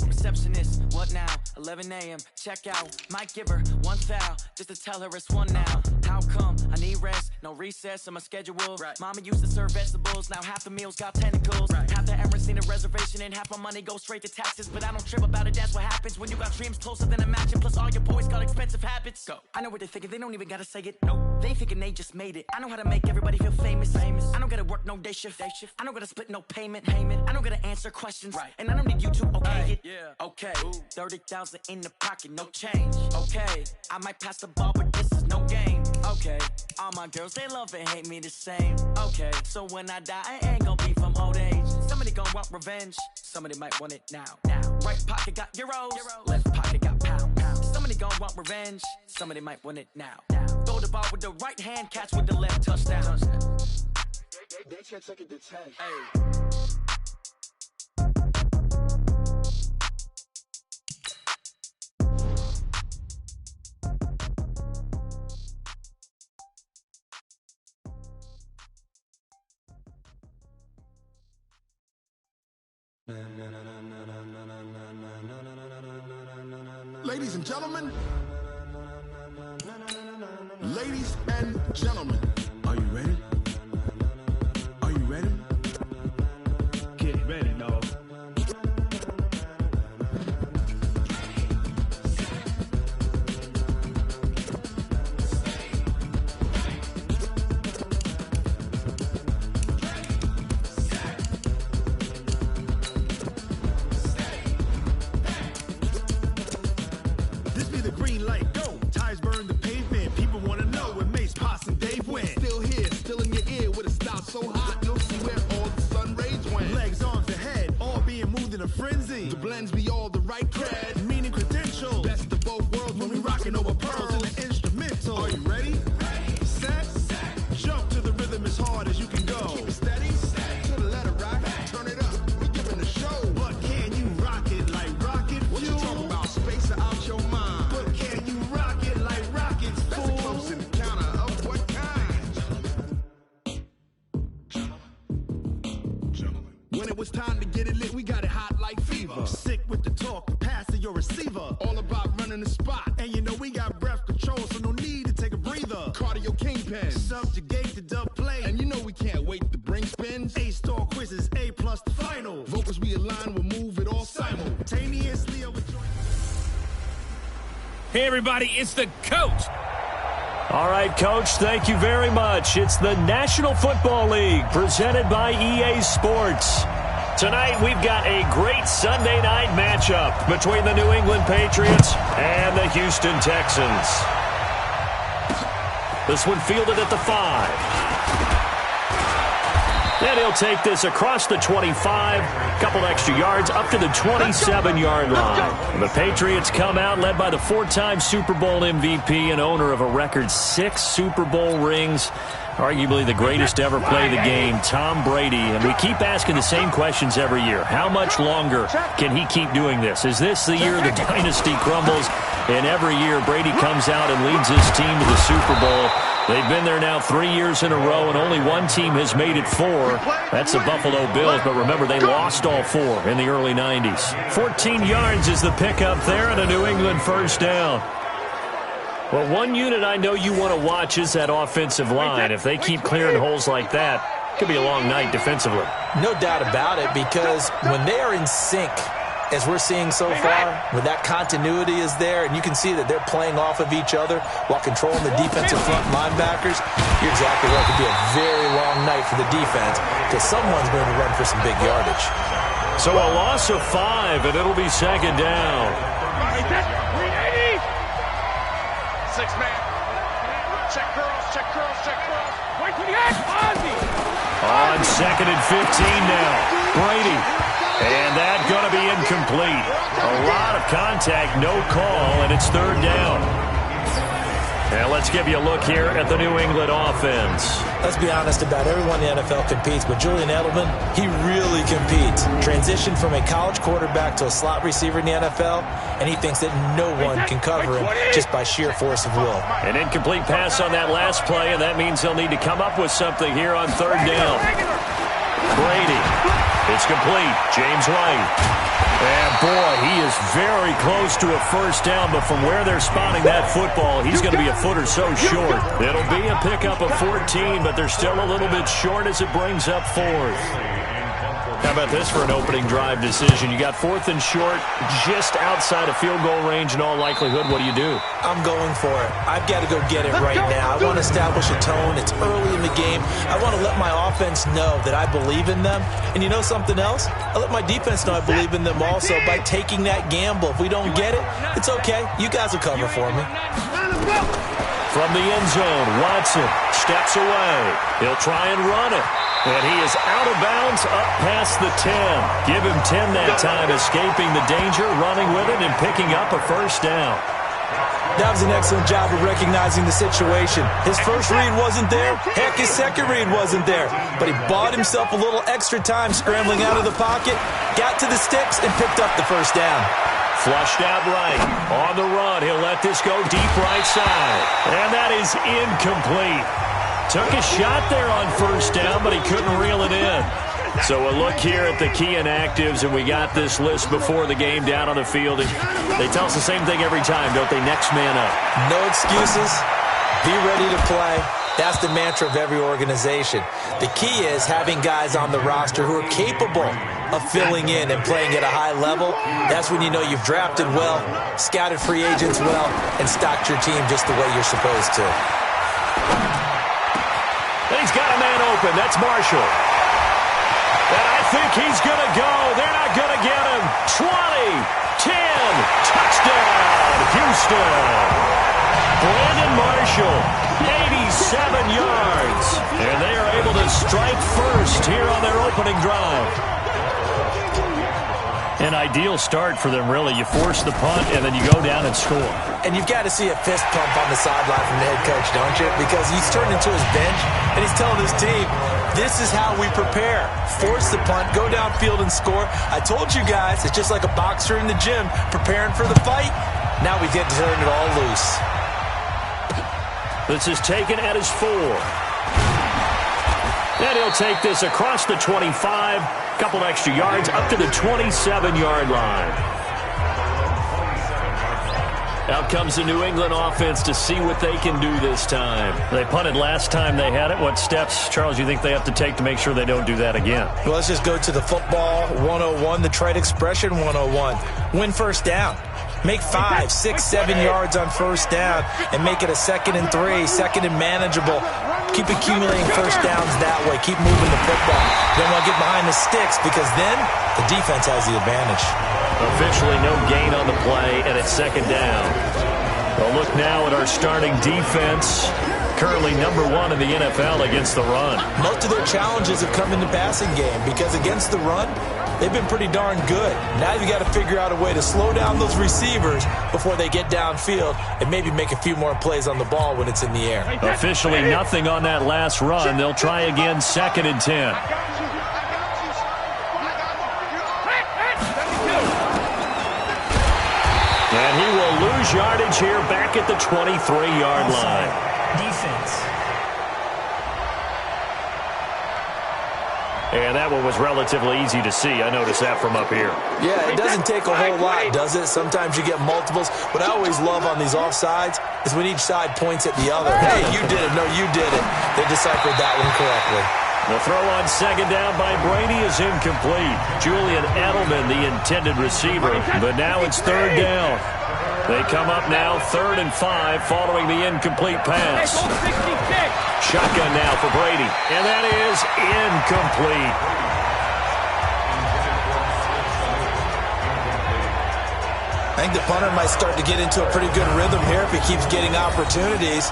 Receptionist, what now? 11 a.m. Check out. Might give her one foul just to tell her it's one now. How come? I need rest, no recess on my schedule. Right. Mama used to serve vegetables, now half the meals got tentacles. Right. Half the errands need a reservation and half my money goes straight to taxes. But I don't trip about it, that's what happens when you got dreams closer than a match. And plus all your boys got expensive habits. Go. I know what they're thinking, they don't even gotta say it. No, they thinking they just made it. I know how to make everybody feel famous. I don't gotta work no day shift. I don't gotta split no payment. I don't gotta answer questions. Right. And I don't need you to okay it. Yeah. Okay, 30,000 in the pocket, no change. Okay, I might pass the ball, but this is no game. Okay, all my girls, they love and hate me the same. Okay, so when I die, I ain't gonna be from old age. Somebody gonna want revenge. Somebody might want it now. Right pocket got euros. Left pocket got pound. Somebody gonna want revenge. Somebody might want it now. Throw the ball with the right hand, catch with the left. Touchdown. They can't take it to 10. Hey. Ladies and gentlemen, ladies and gentlemen, are you ready? Are you ready? Get ready, dog. So hot, you'll see where all the sun rays went. Legs, arms, the head, all being moved in a frenzy. The blends be all the right cred, meaning credential. Best of both worlds when we rockin' over pearls in the instrumental. Are you ready? Set, jump to the rhythm as hard as you can go. Keep it steady, to the letter rock, turn it up. We giving a show. But can you rock it like rocket fuel? What you talking about? Space out your mind. But can you rock it like rockets, fool? That's a close encounter of what kind? When it was time to get it lit, we got it hot like fever. Sick with the talk, the pass to your receiver. All about running the spot. And you know we got breath control, so no need to take a breather. Cardio kingpin, subjugate the dub play. And you know we can't wait to bring spins. A-star quizzes, A+ the final. Vocals we align, we'll move it all simultaneously. Hey, everybody, it's the coach. All right, Coach, thank you very much. It's the National Football League presented by EA Sports. Tonight, we've got a great Sunday night matchup between the New England Patriots and the Houston Texans. This one fielded at the 5. And he'll take this across the 25, couple extra yards, up to the 27-yard line. The Patriots come out led by the 4-time Super Bowl MVP and owner of a record 6 Super Bowl rings, arguably the greatest to ever play the game, Tom Brady. And we keep asking the same questions every year. How much longer can he keep doing this? Is this the year the dynasty crumbles? And every year, Brady comes out and leads his team to the Super Bowl. They've been there now 3 years in a row, and only one team has made it 4. That's the Buffalo Bills, but remember, they lost all 4 in the early 90s. 14 yards is the pickup there and a New England first down. Well, one unit I know you want to watch is that offensive line. If they keep clearing holes like that, it could be a long night defensively. No doubt about it, because when they are in sync, as we're seeing so far, when that continuity is there, and you can see that they're playing off of each other while controlling the defensive front linebackers, you're exactly right. It could be a very long night for the defense because someone's going to run for some big yardage. So a loss of 5, and it'll be second down. 6 man. Check curls, check curls, check curls. Wait for the act, Ozzy. On 2nd and 15 now. Brady. And that's going to be incomplete. A lot of contact, no call, and it's 3rd down. And let's give you a look here at the New England offense. Let's be honest, about everyone in the NFL competes, but Julian Edelman, he really competes. Transitioned from a college quarterback to a slot receiver in the NFL, and he thinks that no one can cover him just by sheer force of will. An incomplete pass on that last play, and that means they'll need to come up with something here on 3rd down. Brady. It's complete. James White. And, boy, he is very close to a 1st down, but from where they're spotting that football, he's going to be a foot or so short. It'll be a pickup of 14, but they're still a little bit short as it brings up 4th. How about this for an opening drive decision? You got 4th and short, just outside of field goal range in all likelihood. What do? I'm going for it. I've got to go get it right now. I want to establish a tone. It's early in the game. I want to let my offense know that I believe in them. And you know something else? I let my defense know I believe in them also by taking that gamble. If we don't get it, it's okay. You guys will cover for me. From the end zone, Watson steps away. He'll try and run it. And he is out of bounds up past the 10. Give him 10 that time, escaping the danger, running with it, and picking up a 1st down. That was an excellent job of recognizing the situation. His first read wasn't there. Heck, his second read wasn't there. But he bought himself a little extra time scrambling out of the pocket, got to the sticks, and picked up the 1st down. Flushed out right. On the run, he'll let this go deep right side. And that is incomplete. Took a shot there on 1st down, but he couldn't reel it in. So a look here at the key inactives, and we got this list before the game down on the field. And they tell us the same thing every time, don't they? Next man up. No excuses. Be ready to play. That's the mantra of every organization. The key is having guys on the roster who are capable of filling in and playing at a high level. That's when you know you've drafted well, scouted free agents well, and stocked your team just the way you're supposed to. And he's got a man open. That's Marshall. And I think he's going to go. They're not going to get him. 20, 10, touchdown, Houston. Brandon Marshall, 87 yards. And they are able to strike first here on their opening drive. An ideal start for them, really. You force the punt, and then you go down and score. And you've got to see a fist pump on the sideline from the head coach, don't you? Because he's turned into his bench, and he's telling his team, this is how we prepare. Force the punt, go downfield and score. I told you guys, it's just like a boxer in the gym preparing for the fight. Now we get to turn it all loose. This is taken at his 4. And he'll take this across the 25. Couple extra yards up to the 27-yard line. Out comes the New England offense to see what they can do this time. They punted last time they had it. What steps, Charles, you think they have to take to make sure they don't do that again? Well, let's just go to the football 101, the trade expression 101. Win 1st down. Make 5, 6, 7 yards on 1st down and make it a 2nd and 3, 2nd and manageable. Keep accumulating 1st downs that way. Keep moving the football. You don't want to get behind the sticks because then the defense has the advantage. Officially no gain on the play, and it's 2nd down. We'll look now at our starting defense. Currently number 1 in the NFL against the run. Most of their challenges have come in the passing game because against the run, they've been pretty darn good. Now you've got to figure out a way to slow down those receivers before they get downfield and maybe make a few more plays on the ball when it's in the air. Officially nothing on that last run. They'll try again 2nd and 10. And he will lose yardage here back at the 23-yard line. Defense. And that one was relatively easy to see. I noticed that from up here. Yeah, it doesn't take a whole lot, does it? Sometimes you get multiples. What I always love on these offsides is when each side points at the other. Hey, you did it. No, you did it. They deciphered that one correctly. The throw on 2nd down by Brady is incomplete. Julian Edelman, the intended receiver. But now it's 3rd down. They come up now 3rd and 5 following the incomplete pass. Shotgun now for Brady. And that is incomplete. I think the punter might start to get into a pretty good rhythm here if he keeps getting opportunities.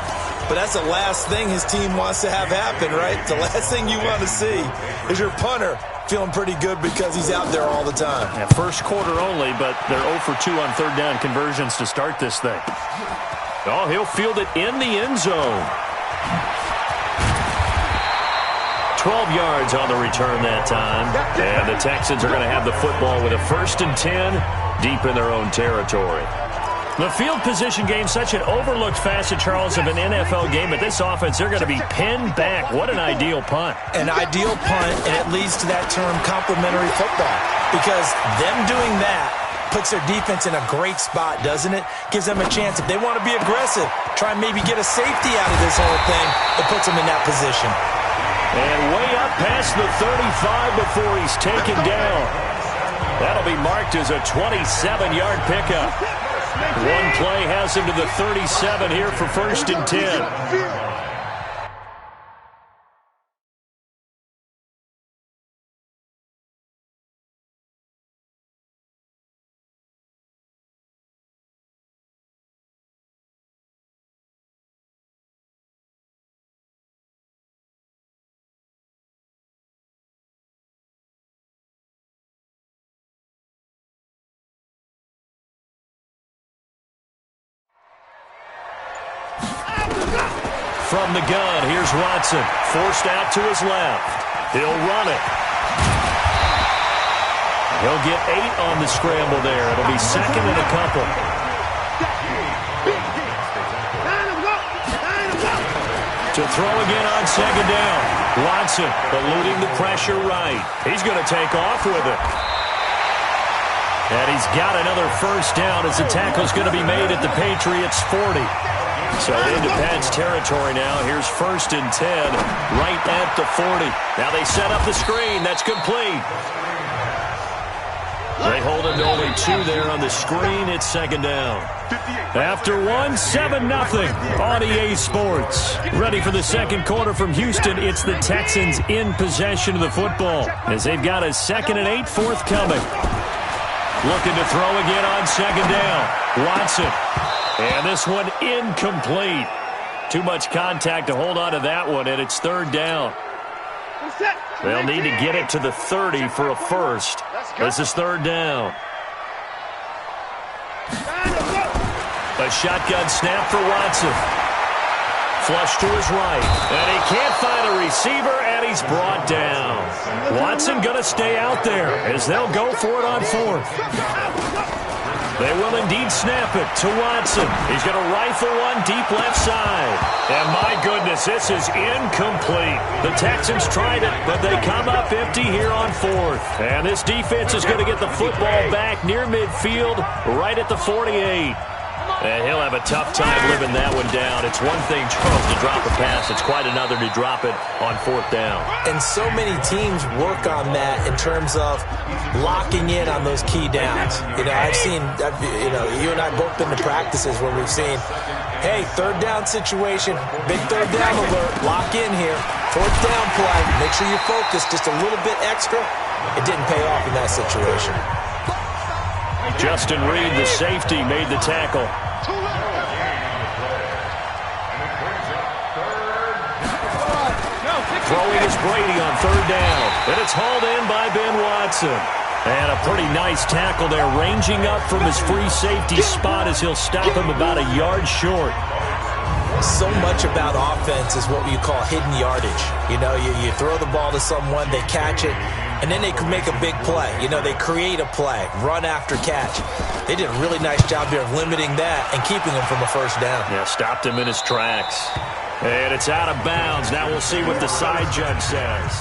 but that's the last thing his team wants to have happen, right? The last thing you want to see is your punter feeling pretty good because he's out there all the time. Yeah, first quarter only, but they're 0 for 2 on third down conversions to start this thing. Oh, he'll field it in the end zone. 12 yards on the return that time. And the Texans are going to have the football with a 1st and 10 deep in their own territory. The field position game, such an overlooked facet, Charles, of an NFL game, but this offense, they're going to be pinned back. What an ideal punt. An ideal punt, and it leads to that term complementary football, because them doing that puts their defense in a great spot, doesn't it? Gives them a chance. If they want to be aggressive, try and maybe get a safety out of this whole thing, it puts them in that position. And way up past the 35 before he's taken down. That'll be marked as a 27-yard pickup. One play has him to the 37 here for 1st and 10. From the gun, here's Watson. Forced out to his left. He'll run it. He'll get 8 on the scramble there. It'll be 2nd and a couple. To throw again on 2nd down. Watson eluding the pressure right. He's going to take off with it. And he's got another 1st down as the tackle's going to be made at the Patriots' 40. So into Pat's territory now. Here's 1st and 10 right at the 40. Now they set up the screen. That's complete. They hold him to only 2 there on the screen. It's 2nd down. After 1, 7-0 on EA Sports. Ready for the second quarter from Houston. It's the Texans in possession of the football as they've got a 2nd and 8 forthcoming. Looking to throw again on 2nd down. Watson. And this one incomplete. Too much contact to hold on to that one, and it's 3rd down. They'll need to get it to the 30 for a 1st. This is 3rd down. A shotgun snap for Watson. Flush to his right. And he can't find a receiver, and he's brought down. Watson going to stay out there as they'll go for it on 4th. They will indeed snap it to Watson. He's going to rifle one deep left side. And my goodness, this is incomplete. The Texans tried it, but they come up empty here on 4th. And this defense is going to get the football back near midfield, right at the 48. And he'll have a tough time living that one down. It's one thing, Charles, to drop a pass. It's quite another to drop it on 4th down. And so many teams work on that in terms of locking in on those key downs. I've seen, you and I both been to practices where we've seen, hey, 3rd down situation, big 3rd down alert, lock in here, 4th down play, make sure you focus just a little bit extra. It didn't pay off in that situation. Justin Reed, the safety, made the tackle. Throwing is Brady on 3rd down. And it's hauled in by Ben Watson. And a pretty nice tackle there, ranging up from his free safety spot as he'll stop him about a yard short. So much about offense is what you call hidden yardage. You throw the ball to someone, they catch it, and then they can make a big play. They create a play, run after catch. They did a really nice job here of limiting that and keeping him from a 1st down. Yeah, stopped him in his tracks. And it's out of bounds. Now we'll see what the side judge says.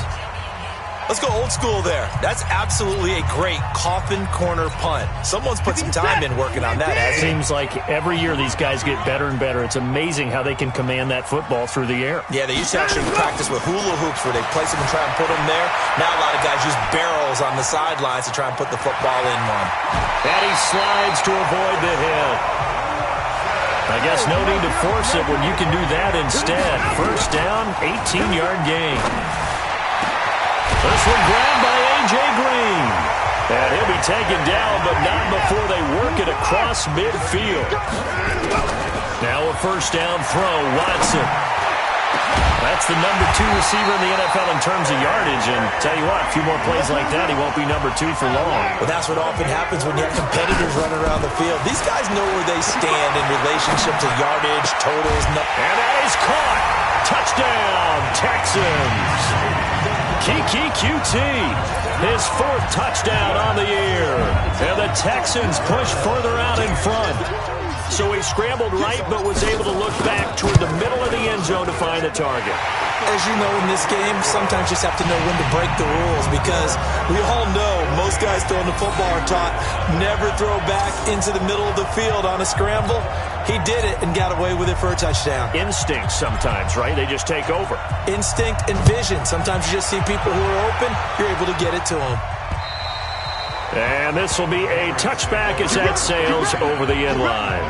Let's go old school there. That's absolutely a great coffin corner punt. Someone's put some time in working on that, hasn't it? Seems like every year these guys get better and better. It's amazing how they can command that football through the air. Yeah, they used to actually practice with hula hoops where they place them and try and put them there. Now a lot of guys use barrels on the sidelines to try and put the football in one. And he slides to avoid the hit. I guess no need to force it when you can do that instead. 1st down, 18-yard gain. This one grabbed by A.J. Green. And he'll be taken down, but not before they work it across midfield. Now a first down throw, Watson. That's the number 2 receiver in the NFL in terms of yardage. And tell you what, a few more plays like that, he won't be number 2 for long. Well, that's what often happens when you have competitors running around the field. These guys know where they stand in relationship to yardage, totals. And that is caught. Touchdown, Texans. Kiki QT, his 4th touchdown on the year. And the Texans push further out in front. So he scrambled right, but was able to look back toward the middle of the end zone to find the target. As you know, in this game, sometimes you just have to know when to break the rules, because we all know most guys throwing the football are taught never throw back into the middle of the field on a scramble. He did it and got away with it for a touchdown. Instinct sometimes, right? They just take over. Instinct and vision. Sometimes you just see people who are open, you're able to get it to them. And this will be a touchback as that sails over the end line.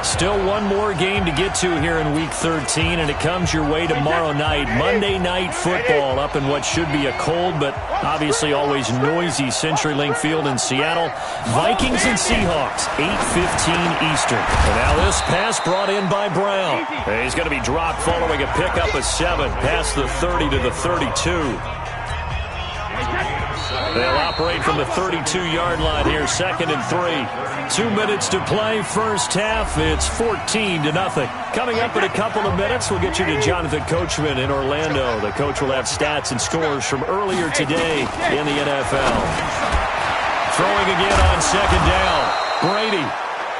Still one more game to get to here in Week 13, and it comes your way tomorrow night. Monday Night Football up in what should be a cold but obviously always noisy CenturyLink Field in Seattle. Vikings and Seahawks, 8:15 Eastern. And now this pass brought in by Brown. And he's going to be dropped following a pickup of 7 past the 30 to the 32. They'll operate from the 32-yard line here, 2nd and 3. 2 minutes to play, first half. It's 14-0. Coming up in a couple of minutes, we'll get you to Jonathan Coachman in Orlando. The coach will have stats and scores from earlier today in the NFL. Throwing again on 2nd down. Brady.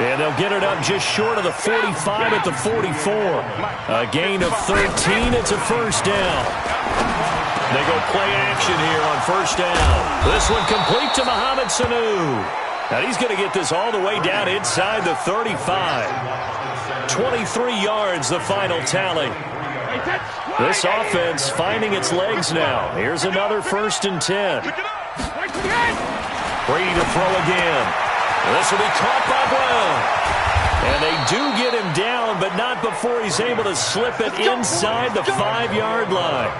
And they'll get it up just short of the 45 at the 44. A gain of 13. It's a first down. They go play action here on first down. This one complete to Mohamed Sanu. And he's going to get this all the way down inside the 35. 23 yards, the final tally. This offense finding its legs now. Here's another 1st and 10. Brady to throw again. This will be caught by Brown. And they do get him down, but not before he's able to slip it inside the 5-yard line.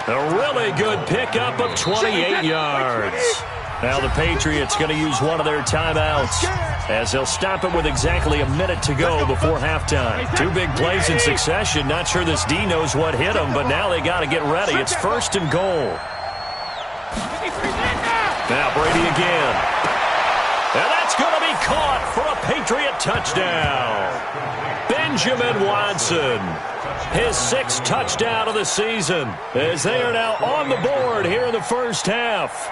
A really good pickup of 28 yards. Now the Patriots going to use one of their timeouts as they'll stop it with exactly a minute to go before halftime. 2 big plays in succession. Not sure this D knows what hit him, but now they got to get ready. It's 1st and goal. Now Brady again. And that's going to be caught for a Patriot touchdown. Benjamin Watson, his 6th touchdown of the season, as they are now on the board here in the first half.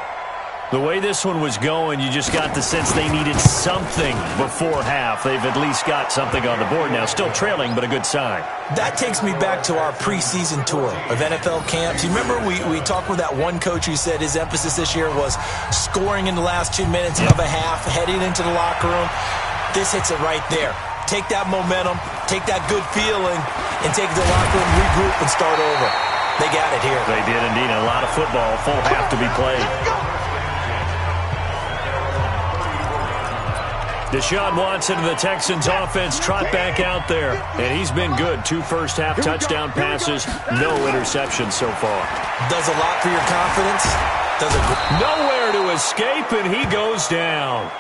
The way this one was going, you just got the sense they needed something before half. They've at least got something on the board now. Still trailing, but a good sign. That takes me back to our preseason tour of NFL camps. You remember we talked with that one coach who said his emphasis this year was scoring in the last 2 minutes of a half, heading into the locker room. This hits it right there. Take that momentum, take that good feeling, and take it to the locker room, regroup, and start over. They got it here. They did indeed. A lot of football, full half to be played. Deshaun Watson and the Texans offense trot back out there. And he's been good. 2 first-half touchdown passes, no interceptions so far. Does a lot for your confidence. Nowhere to escape, and he goes down.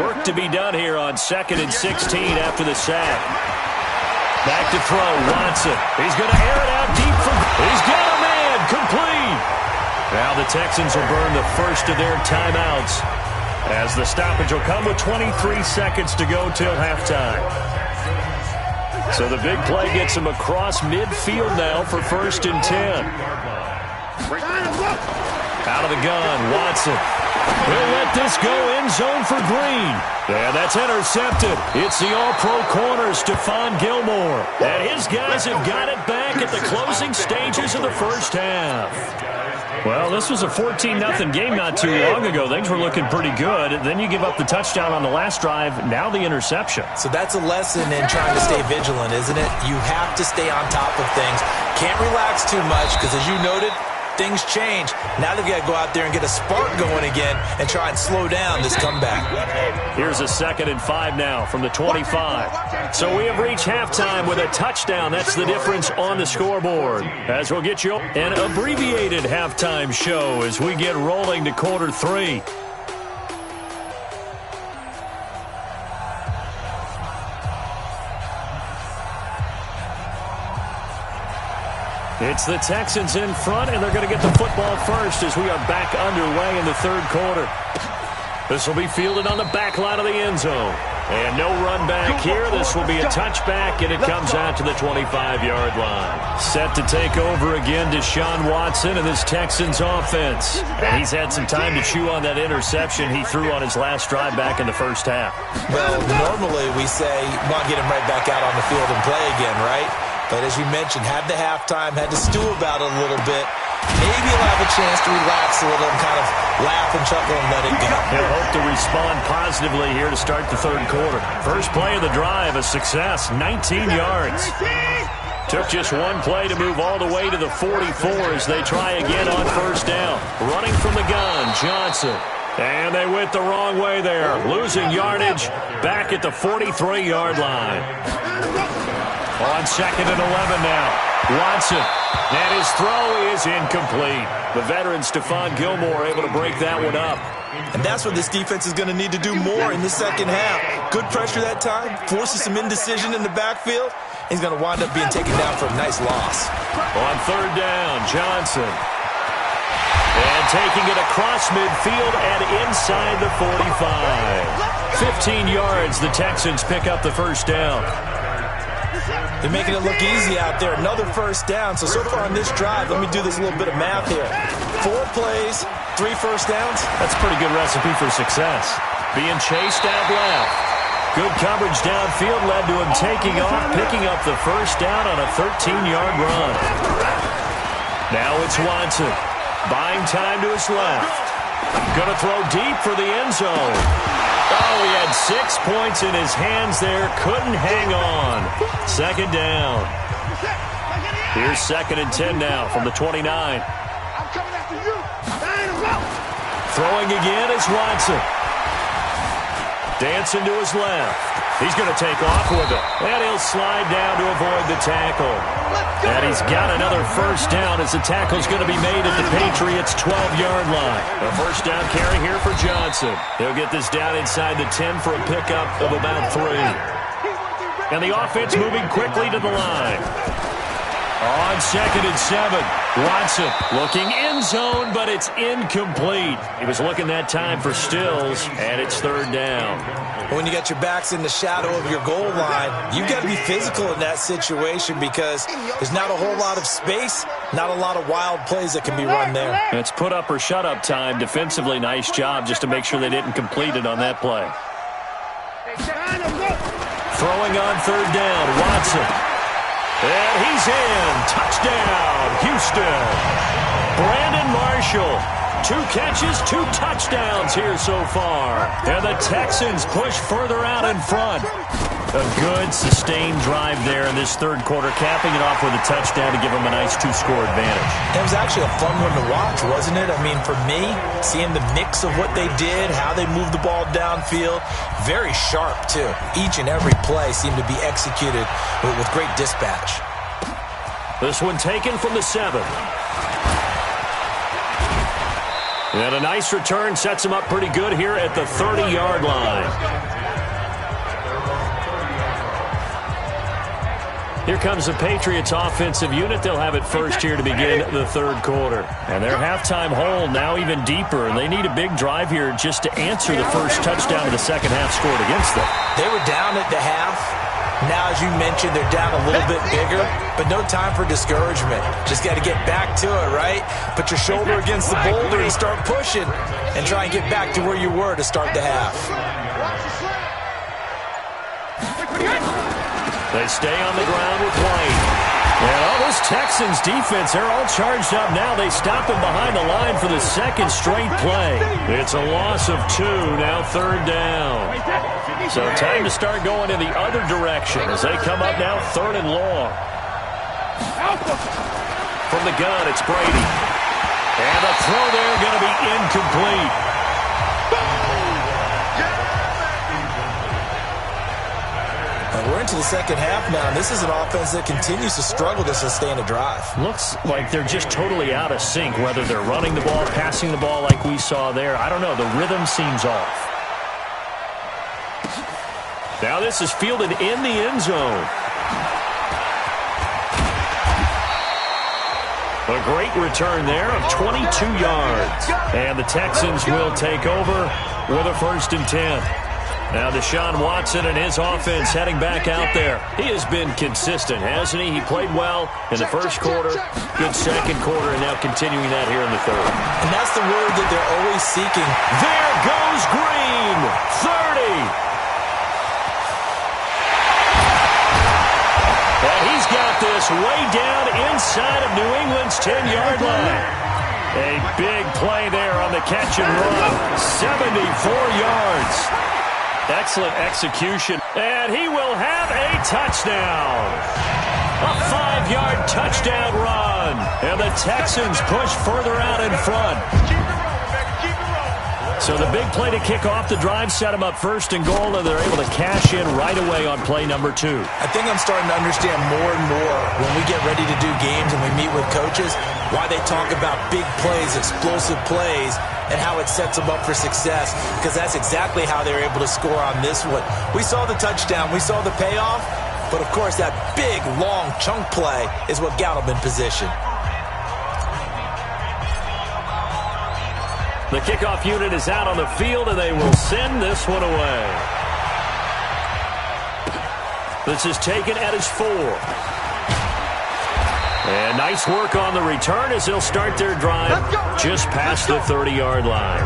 Work to be done here on 2nd and 16 after the sack. Back to throw, Watson. He's going to air it out deep for... He's got a man, complete. Now the Texans will burn the first of their timeouts, as the stoppage will come with 23 seconds to go till halftime. So the big play gets him across midfield now for 1st and 10. Out of the gun, Watson. He'll let this go end zone for Green. And that's intercepted. It's the all-pro corner, Stephon Gilmore. And his guys have got it back at the closing stages of the first half. Well, this was a 14-0 game not too long ago. Things were looking pretty good. Then you give up the touchdown on the last drive. Now the interception. So that's a lesson in trying to stay vigilant, isn't it? You have to stay on top of things. Can't relax too much because, as you noted, things change. Now they've got to go out there and get a spark going again and try and slow down this comeback. Here's a 2nd and 5 now from the 25. So we have reached halftime with a touchdown. That's the difference on the scoreboard. As we'll get you an abbreviated halftime show as we get rolling to quarter 3. It's the Texans in front, and they're going to get the football first as we are back underway in the 3rd quarter. This will be fielded on the back line of the end zone. And no run back here. This will be a touchback, and it comes out to the 25-yard line. Set to take over again, Deshaun Watson and this Texans offense. And he's had some time to chew on that interception he threw on his last drive back in the first half. Well, normally we say, want to get him right back out on the field and play again, right? But as you mentioned, had the halftime, had to stew about it a little bit. Maybe he'll have a chance to relax a little and kind of laugh and chuckle and let it go. He'll hope to respond positively here to start the 3rd quarter. First play of the drive, a success, 19 yards. Took just one play to move all the way to the 44 as they try again on 1st down. Running from the gun, Johnson. And they went the wrong way there. Losing yardage back at the 43-yard line. On 2nd and 11 now. Watson. And his throw is incomplete. The veteran Stephon Gilmore able to break that one up. And that's what this defense is going to need to do more in the 2nd half. Good pressure that time. Forces some indecision in the backfield. He's going to wind up being taken down for a nice loss. On 3rd down, Johnson. And taking it across midfield and inside the 45. 15 yards, the Texans pick up the 1st down. They're making it look easy out there. Another 1st down. So far on this drive, let me do this little bit of math here. 4 plays, 3 1st downs. That's a pretty good recipe for success. Being chased out left. Good coverage downfield led to him taking off, picking up the 1st down on a 13-yard run. Now it's Watson. Buying time to his left. Going to throw deep for the end zone. Oh, he had 6 points in his hands there. Couldn't hang on. 2nd down. Here's 2nd and 10 now from the 29. Throwing again is Watson. Dancing to his left. He's going to take off with it. And he'll slide down to avoid the tackle. And he's got another 1st down as the tackle's going to be made at the Patriots' 12-yard line. A 1st down carry here for Johnson. He'll get this down inside the 10 for a pickup of about 3. And the offense moving quickly to the line. On 2nd and 7, Watson looking end zone, but it's incomplete. He was looking that time for Stills, and it's 3rd down. When you got your backs in the shadow of your goal line, you've got to be physical in that situation because there's not a whole lot of space, not a lot of wild plays that can be run there. It's put up or shut up time. Defensively, nice job just to make sure they didn't complete it on that play. Throwing on 3rd down, Watson. And he's in. Touchdown, Houston. Brandon Marshall. 2 catches, 2 touchdowns here so far. And the Texans push further out in front. A good, sustained drive there in this 3rd quarter, capping it off with a touchdown to give them a nice 2-score advantage. It was actually a fun one to watch, wasn't it? I mean, for me, seeing the mix of what they did, how they moved the ball downfield, very sharp, too. Each and every play seemed to be executed with great dispatch. This one taken from the 7. And a nice return sets him up pretty good here at the 30-yard line. Here comes the Patriots offensive unit. They'll have it first here to begin the 3rd quarter. And their halftime hole now even deeper, and they need a big drive here just to answer the first touchdown of the 2nd half scored against them. They were down at the half. Now, as you mentioned, they're down a little bit bigger, but no time for discouragement. Just got to get back to it, right? Put your shoulder against the boulder and start pushing and try and get back to where you were to start the half. They stay on the ground with White. And all this Texans defense, they're all charged up now. They stop him behind the line for the 2nd straight play. It's a loss of 2, now 3rd down. So time to start going in the other direction as they come up now 3rd and long. From the gun, it's Brady. And the throw there going to be incomplete. We're into the second half now, and this is an offense that continues to struggle to sustain a drive. Looks like they're just totally out of sync, whether they're running the ball, passing the ball like we saw there. I don't know. The rhythm seems off. Now this is fielded in the end zone. A great return there of 22 yards. And the Texans will take over with a 1st and 10. Now Deshaun Watson and his offense heading back out there. He has been consistent, hasn't he? He played well in the first quarter, good second quarter, and now continuing that here in the third. And that's the word that they're always seeking. There goes Green, 30. And he's got this way down inside of New England's 10-yard line. A big play there on the catch and run. 74 yards. Excellent execution. And he will have a touchdown. A 5-yard touchdown run. And the Texans push further out in front. So the big play to kick off the drive set them up 1st and goal, and they're able to cash in right away on play number 2. I think I'm starting to understand more and more when we get ready to do games and we meet with coaches why they talk about big plays, explosive plays, and how it sets them up for success, because that's exactly how they're able to score on this one. We saw the touchdown. We saw the payoff. But, of course, that big, long chunk play is what got them in position. The kickoff unit is out on the field, and they will send this one away. This is taken at his 4. And nice work on the return as they'll start their drive just past the 30-yard line.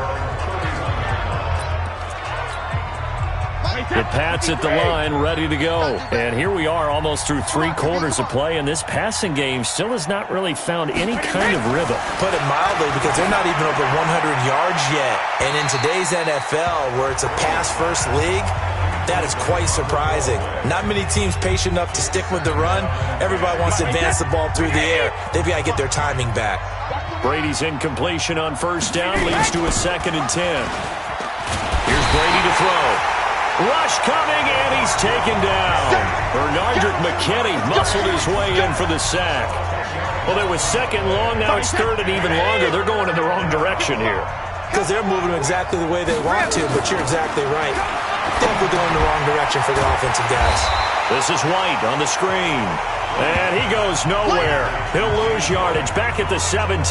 The Pats at the line, ready to go. And here we are almost through 3 quarters of play, and this passing game still has not really found any kind of rhythm. Put it mildly, because they're not even over 100 yards yet. And in today's NFL, where it's a pass-first league, that is quite surprising. Not many teams patient enough to stick with the run. Everybody wants to advance the ball through the air. They've got to get their timing back. Brady's incompletion on 1st down leads to a 2nd and 10. Here's Brady to throw. Rush coming, and he's taken down. Bernardrick McKinney muscled his way in for the sack. Well, there was 2nd long, now it's 3rd and even longer. They're going in the wrong direction here. Because they're moving exactly the way they want to, but you're exactly right. Definitely going in the wrong direction for the offensive guys. This is White on the screen. And he goes nowhere. He'll lose yardage back at the 17.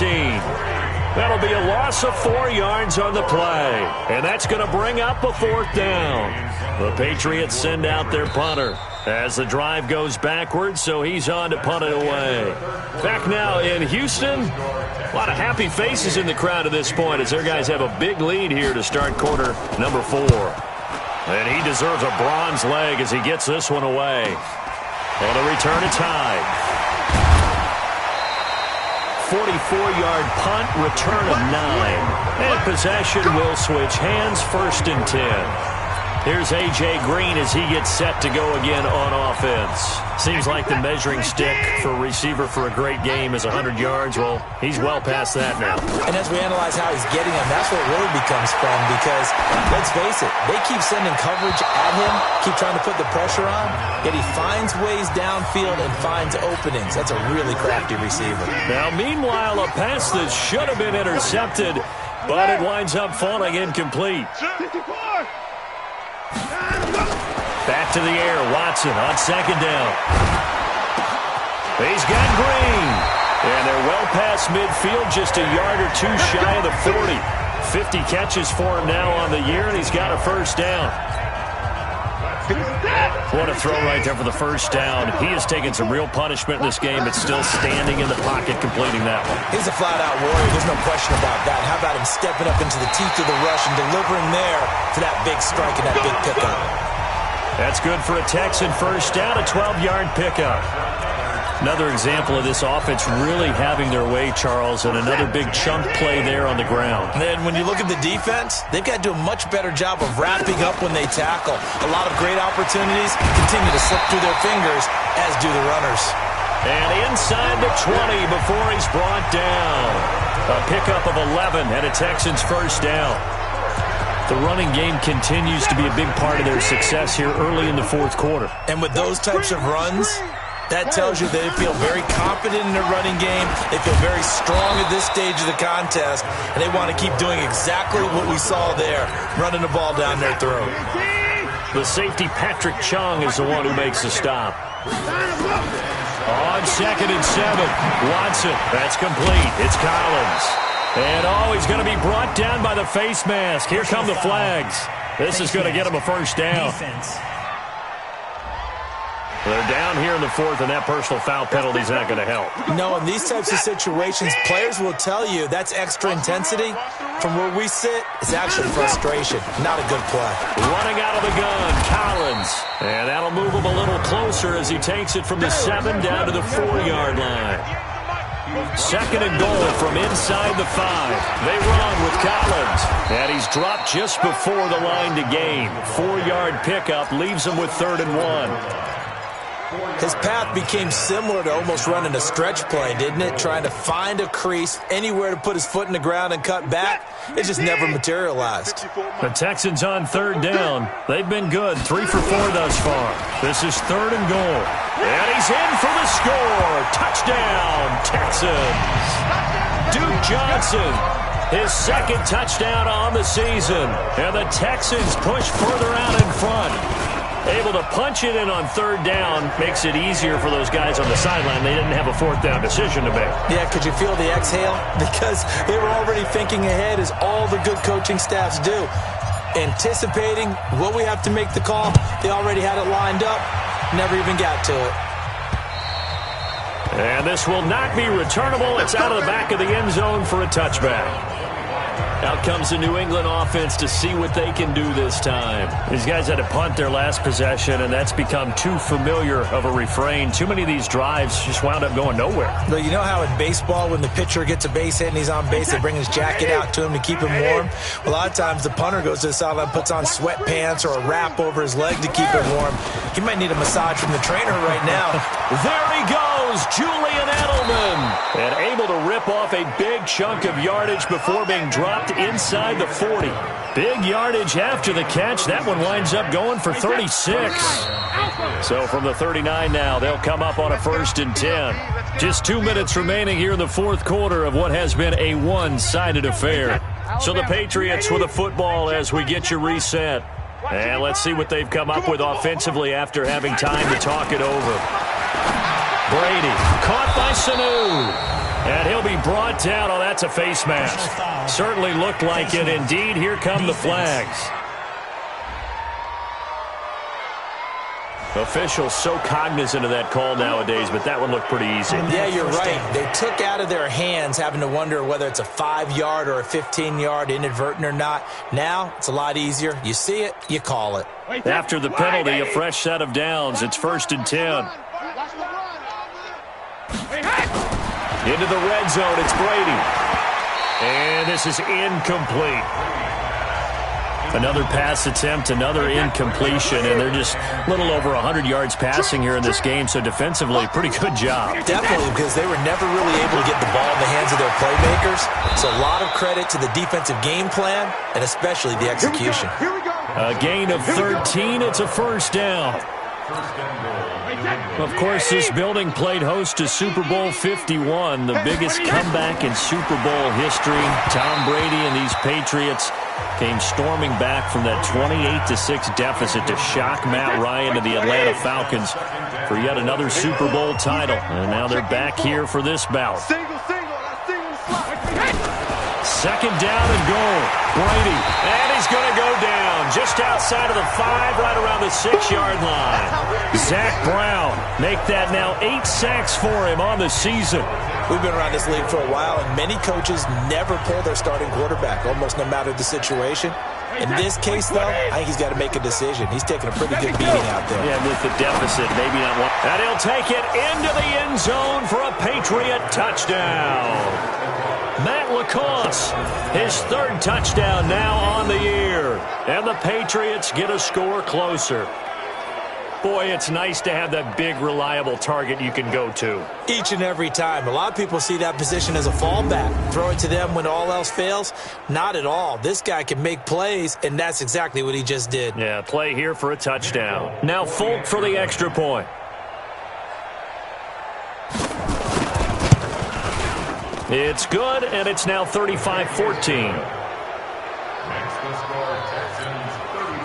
That'll be a loss of 4 yards on the play. And that's going to bring up a 4th down. The Patriots send out their punter as the drive goes backwards, so he's on to punt it away. Back now in Houston. A lot of happy faces in the crowd at this point as their guys have a big lead here to start quarter number 4. And he deserves a bronze leg as he gets this one away. On the return, it's high. 44-yard punt, return of 9. And possession will switch hands, 1st and 10. Here's A.J. Green as he gets set to go again on offense. Seems like the measuring stick for a receiver for a great game is 100 yards. Well, he's well past that now. And as we analyze how he's getting them, that's what really becomes fun because, let's face it, they keep sending coverage at him, keep trying to put the pressure on, yet he finds ways downfield and finds openings. That's a really crafty receiver. Now, meanwhile, a pass that should have been intercepted, but it winds up falling incomplete. Back to the air, Watson on 2nd down. He's got Green. And they're well past midfield, just a yard or 2 shy of the 40. 50 catches for him now on the year, and he's got a 1st down. What a throw right there for the 1st down. He has taken some real punishment in this game, but still standing in the pocket, completing that one. He's a flat-out warrior. There's no question about that. How about him stepping up into the teeth of the rush and delivering there for that big strike and that big pickup? That's good for a Texan 1st down, a 12-yard pickup. Another example of this offense really having their way, Charles, and another big chunk play there on the ground. And then when you look at the defense, they've got to do a much better job of wrapping up when they tackle. A lot of great opportunities continue to slip through their fingers, as do the runners. And inside the 20 before he's brought down. A pickup of 11 and a Texans first down. The running game continues to be a big part of their success here early in the fourth quarter. And with those types of runs, that tells you they feel very confident in their running game. They feel very strong at this stage of the contest, and they want to keep doing exactly what we saw there, running the ball down their throat. The safety, Patrick Chung, is the one who makes the stop. On 2nd and 7, Watson. That's complete. It's Collins. And he's going to be brought down by the face mask. Here come the flags. This is going to get him a first down. They're down here in the fourth, and that personal foul penalty is not going to help. No, in these types of situations, players will tell you that's extra intensity. From where we sit, it's actually frustration. Not a good play. Running out of the gun, Collins. And that'll move him a little closer as he takes it from the 7 down to the 4-yard line. 2nd and goal from inside the 5. They run with Collins. And he's dropped just before the line to gain. 4-yard pickup leaves him with 3rd and 1. His path became similar to almost running a stretch play, didn't it? Trying to find a crease, anywhere to put his foot in the ground and cut back. It just never materialized. The Texans on 3rd down. They've been good, 3 for 4 thus far. This is 3rd and goal. And he's in for the score. Touchdown, Texans. Duke Johnson, his 2nd touchdown on the season. And the Texans push further out in front. Able to punch it in on 3rd down makes it easier for those guys on the sideline. They didn't have a 4th down decision to make. Yeah, could you feel the exhale? Because they were already thinking ahead, as all the good coaching staffs do. Anticipating, will we have to make the call? They already had it lined up. Never even got to it. And this will not be returnable. It's out of the back of the end zone for a touchback. Out comes the New England offense to see what they can do this time. These guys had to punt their last possession, and that's become too familiar of a refrain. Too many of these drives just wound up going nowhere. But you know how in baseball, when the pitcher gets a base hit and he's on base, they bring his jacket out to him to keep him warm? A lot of times the punter goes to the sideline, puts on sweatpants or a wrap over his leg to keep him warm. He might need a massage from the trainer right now. There he goes, Julian Edelman. And able to rip off a big chunk of yardage before being dropped inside the 40. Big yardage after the catch. That one winds up going for 36. So from the 39 now, they'll come up on a 1st and 10. Just 2 minutes remaining here in the fourth quarter of what has been a one-sided affair. So the Patriots with a football as we get you reset. And let's see what they've come up with offensively after having time to talk it over. Brady caught by Sanu. And he'll be brought down. Oh, that's a face mask. Certainly looked like it. Indeed, here come the flags. Officials so cognizant of that call nowadays, but that one looked pretty easy. Yeah, you're right. They took out of their hands having to wonder whether it's a 5-yard or a 15-yard, inadvertent or not. Now, it's a lot easier. You see it, you call it. After the penalty, a fresh set of downs. It's 1st and 10. Into the red zone, it's Brady. And this is incomplete. Another pass attempt, another incompletion, and they're just a little over 100 yards passing here in this game, so defensively, pretty good job. Definitely, because they were never really able to get the ball in the hands of their playmakers. So a lot of credit to the defensive game plan, and especially the execution. A gain of 13, it's a first down. Of course, this building played host to Super Bowl 51, the biggest comeback in Super Bowl history. Tom Brady and these Patriots came storming back from that 28-6 deficit to shock Matt Ryan and the Atlanta Falcons for yet another Super Bowl title. And now they're back here for this bout. 2nd down and goal. Brady, and he's going to go down just outside of the 5, right around the 6-yard line. Zach Brown make that now 8 sacks for him on the season. We've been around this league for a while, and many coaches never pull their starting quarterback, almost no matter the situation. In this case, though, I think he's got to make a decision. He's taking a pretty good beating out there. Yeah, with the deficit, maybe not one. And he'll take it into the end zone for a Patriot touchdown. Matt LaCosse, his 3rd touchdown now on the year. And the Patriots get a score closer. Boy, it's nice to have that big, reliable target you can go to. Each and every time. A lot of people see that position as a fallback. Throw it to them when all else fails. Not at all. This guy can make plays, and that's exactly what he just did. Yeah, play here for a touchdown. Now Folk for the extra point. It's good, and it's now 35-14.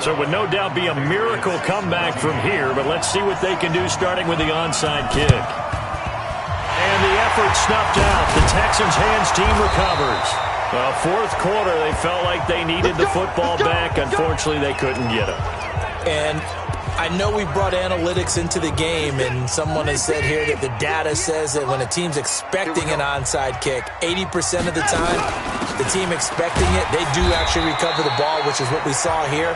So it would no doubt be a miracle comeback from here, but let's see what they can do starting with the onside kick. And the effort snuffed out. The Texans' hands team recovers. Fourth quarter, they felt like they needed the football back. Unfortunately, they couldn't get it. And I know we brought analytics into the game, and someone has said here that the data says that when a team's expecting an onside kick, 80% of the time, the team expecting it, they do actually recover the ball, which is what we saw here.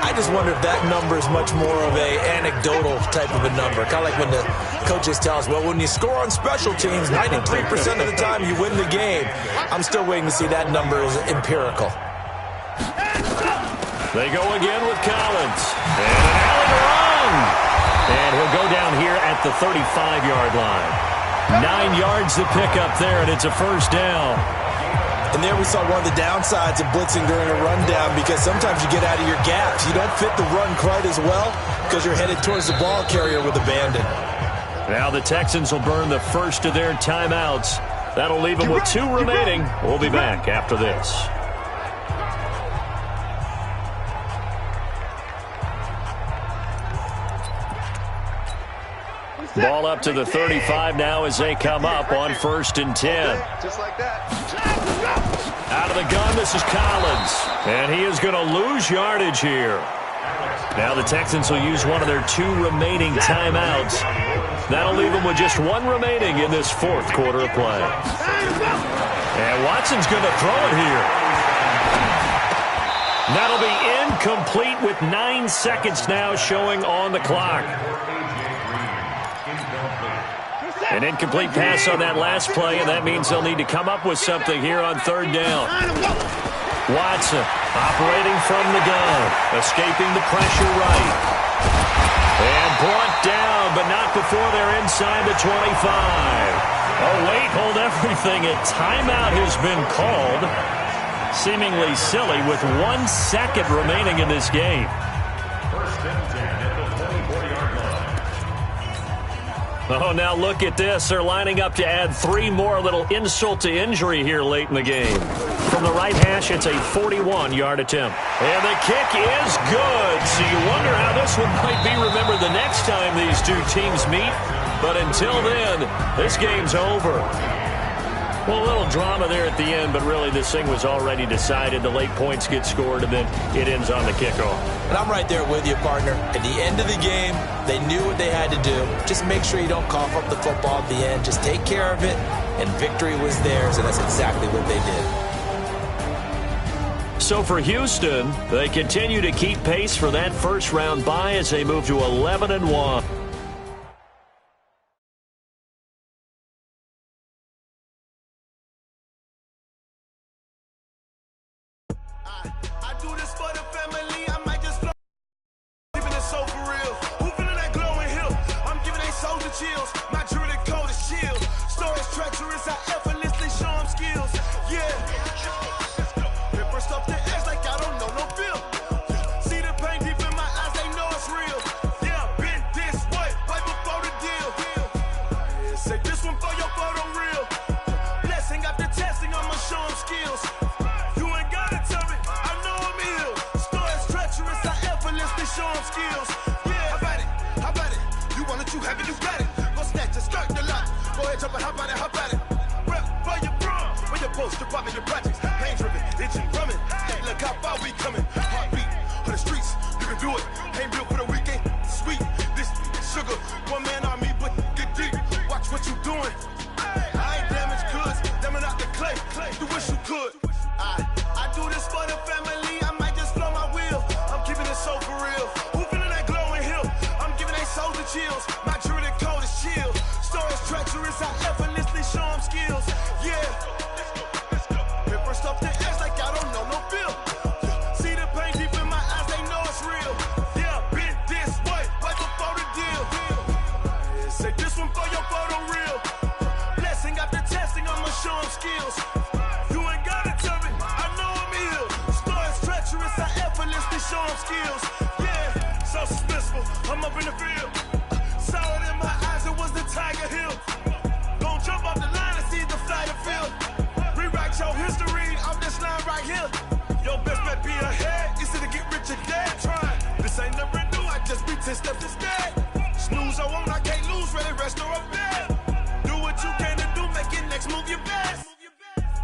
I just wonder if that number is much more of a anecdotal type of a number. Kind of like when the coaches tell us, well, when you score on special teams, 93% of the time you win the game. I'm still waiting to see that number is empirical. They go again with Collins. And an alley run. And he'll go down here at the 35-yard line. 9 yards to pick up there, and it's a first down. And there we saw one of the downsides of blitzing during a rundown, because sometimes you get out of your gaps. You don't fit the run quite as well because you're headed towards the ball carrier with abandon. Now the Texans will burn the first of their timeouts. That'll leave them with 2 remaining. We'll be back after this. Ball up to the 35 now as they come up on 1st and 10. Just like that. Out of the gun, this is Collins. And he is going to lose yardage here. Now the Texans will use one of their 2 remaining timeouts. That'll leave them with just 1 remaining in this 4th quarter of play. And Watson's going to throw it here. That'll be incomplete with 9 seconds now showing on the clock. An incomplete pass on that last play, and that means they'll need to come up with something here on 3rd down. Watson operating from the gun, escaping the pressure right. And brought down, but not before they're inside the 25. Oh, wait, hold everything. A timeout has been called. Seemingly silly with 1 second remaining in this game. Oh, now look at this. They're lining up to add 3 more, a little insult to injury here late in the game. From the right hash, it's a 41-yard attempt. And the kick is good. So you wonder how this one might be remembered the next time these 2 teams meet. But until then, this game's over. Well, a little drama there at the end, but really this thing was already decided. The late points get scored, and then it ends on the kickoff. And I'm right there with you, partner. At the end of the game, they knew what they had to do. Just make sure you don't cough up the football at the end. Just take care of it, and victory was theirs, and that's exactly what they did. So for Houston, they continue to keep pace for that first-round bye as they move to 11-1. See the show them skills. Yeah, so suspenseful. I'm up in the field. Saw it in my eyes, it was the Tiger Hill. Don't jump off the line and see the fly the field. Rewrite your history off this line right here. Your best bet be ahead, easy to get rich or dead. Try. This ain't never new, I just be 10 steps instead. Snooze or won't, I can't lose, ready, rest or a bed. Do what you can to do, make it next move your best.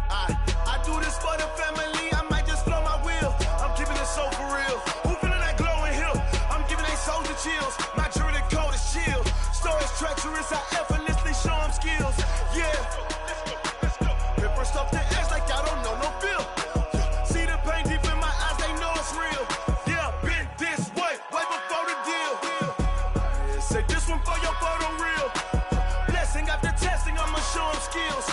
I do this for the family, I might just blow my wheel. I'm keeping it so for real. Who feeling that glowing hill? I'm giving they soldier chills. My jewelry code is chill. Stories treacherous, I effortlessly show them skills. Yeah. Hit first off the edge like I don't know no feel. See the pain deep in my eyes, they know it's real. Yeah, been this way before the deal. Say this one for your photo reel. Blessing after testing, I'ma show them skills.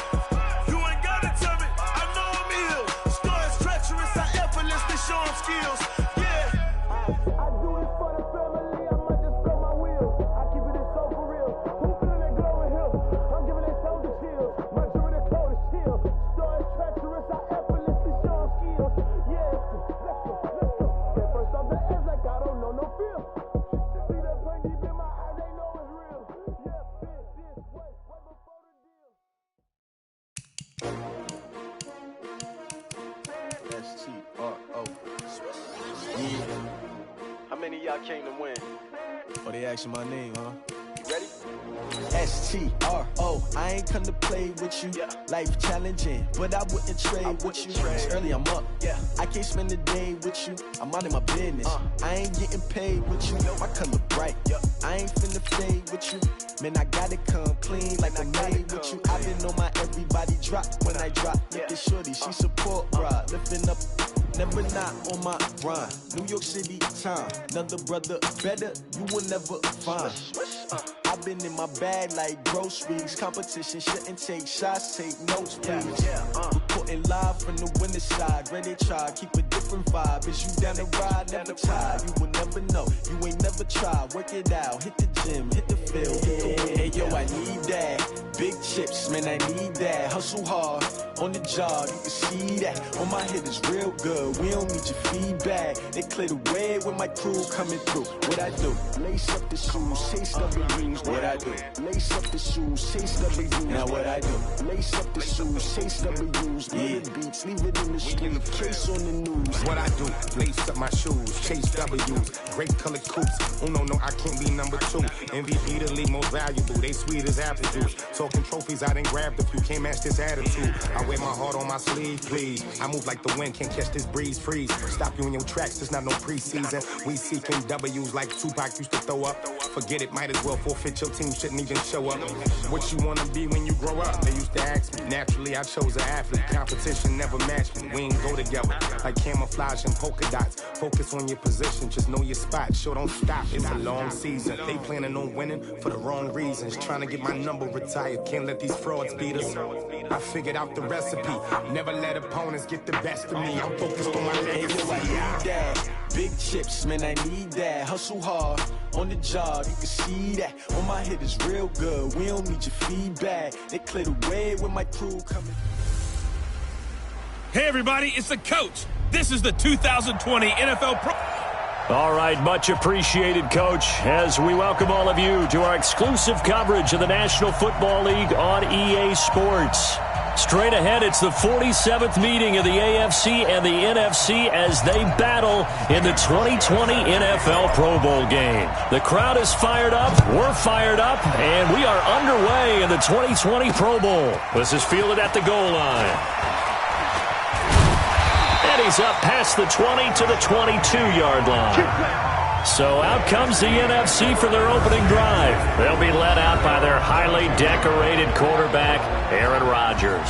You ain't gotta tell me, I know I'm ill. Stories treacherous, I effortlessly show them skills. Yeah. I do this for the family, I might just blow my wheel. I keep it so for real. Who feeling that glowing hill? I'm giving they soldier chills. My jewelry code is chill. Stories treacherous, I effortlessly show them skills. Yeah, let's go. Hit first off the edge like I don't know no feel. See that pain deep in my eyes, they know it's real. Yeah, been this way before the deal. S-T-R-O. Yeah. How many of y'all came to win? Oh, they asking my name, huh? You ready? S-T-R-O. I ain't come to play with you. Yeah. Life challenging, but I wouldn't trade with you. It's early, I'm up. Yeah. I can't spend the day with you. I'm minding my business. I ain't getting paid with you. My color bright. Yeah. I ain't finna fade with you. Man, I gotta come clean like I made with you. I've been on my everybody drop when I drop. Look at shorty, she support ride. Lifting up, never not on my grind. New York City time. Another brother better, you will never find. I've been in my bag like groceries. Competition shouldn't take shots, take notes, please. Reporting live from the winter side. Ready to try, keep a different vibe. Is you down the ride, never tired. You will never know, you ain't never tried. Work it out, hit the gym, hit the field, hit the wind. Hey yo, I need that. Big chips, man, I need that. Hustle hard, on the job, you can see that. On my head is real good, we don't need your feedback. They clear the way when my crew coming through. What I do? Lace up the shoes, chase W's. What I do? Lace up the shoes, chase W's. Now what I do? Lace up the shoes, chase W's. Yeah. Beats, leave it in the street, case on the news. What I do? Lace up my shoes, chase W's. Great colored coops. Oh no, I can't be number 2. MVP the league most valuable. They sweet as apple juice. Talking trophies, I done grabbed a few. Can't match this attitude. I wear my heart on my sleeve, please. I move like the wind, can't catch this breeze, freeze. Stop you in your tracks, it's not no preseason. We seeking W's like Tupac used to throw up. Forget it, might as well forfeit, your team shouldn't even show up. What you wanna be when you grow up? They used to ask me. Naturally, I chose an athlete. Competition never matched me. We ain't go together like camouflage and polka dots. Focus on your position, just know your spot. Sure, don't stop, it's a long season. They planning on winning for the wrong reasons. Trying to get my number retired, can't let these frauds beat us. I figured out the recipe. Never let opponents get the best of me. I'm focused on my legacy. I need that. Big chips, man, I need that. Hustle hard, on the job, you can see that. On my head is real good, we don't need your feedback. They clear the way when my crew coming. Hey, everybody, it's the coach. This is the 2020 NFL Pro. All right, much appreciated, Coach, as we welcome all of you to our exclusive coverage of the National Football League on EA Sports. Straight ahead, it's the 47th meeting of the AFC and the NFC as they battle in the 2020 NFL Pro Bowl game. The crowd is fired up, we're fired up, and we are underway in the 2020 Pro Bowl. This is fielded at the goal line. And he's up past the 20 to the 22-yard line. So out comes the NFC for their opening drive. They'll be led out by their highly decorated quarterback, Aaron Rodgers.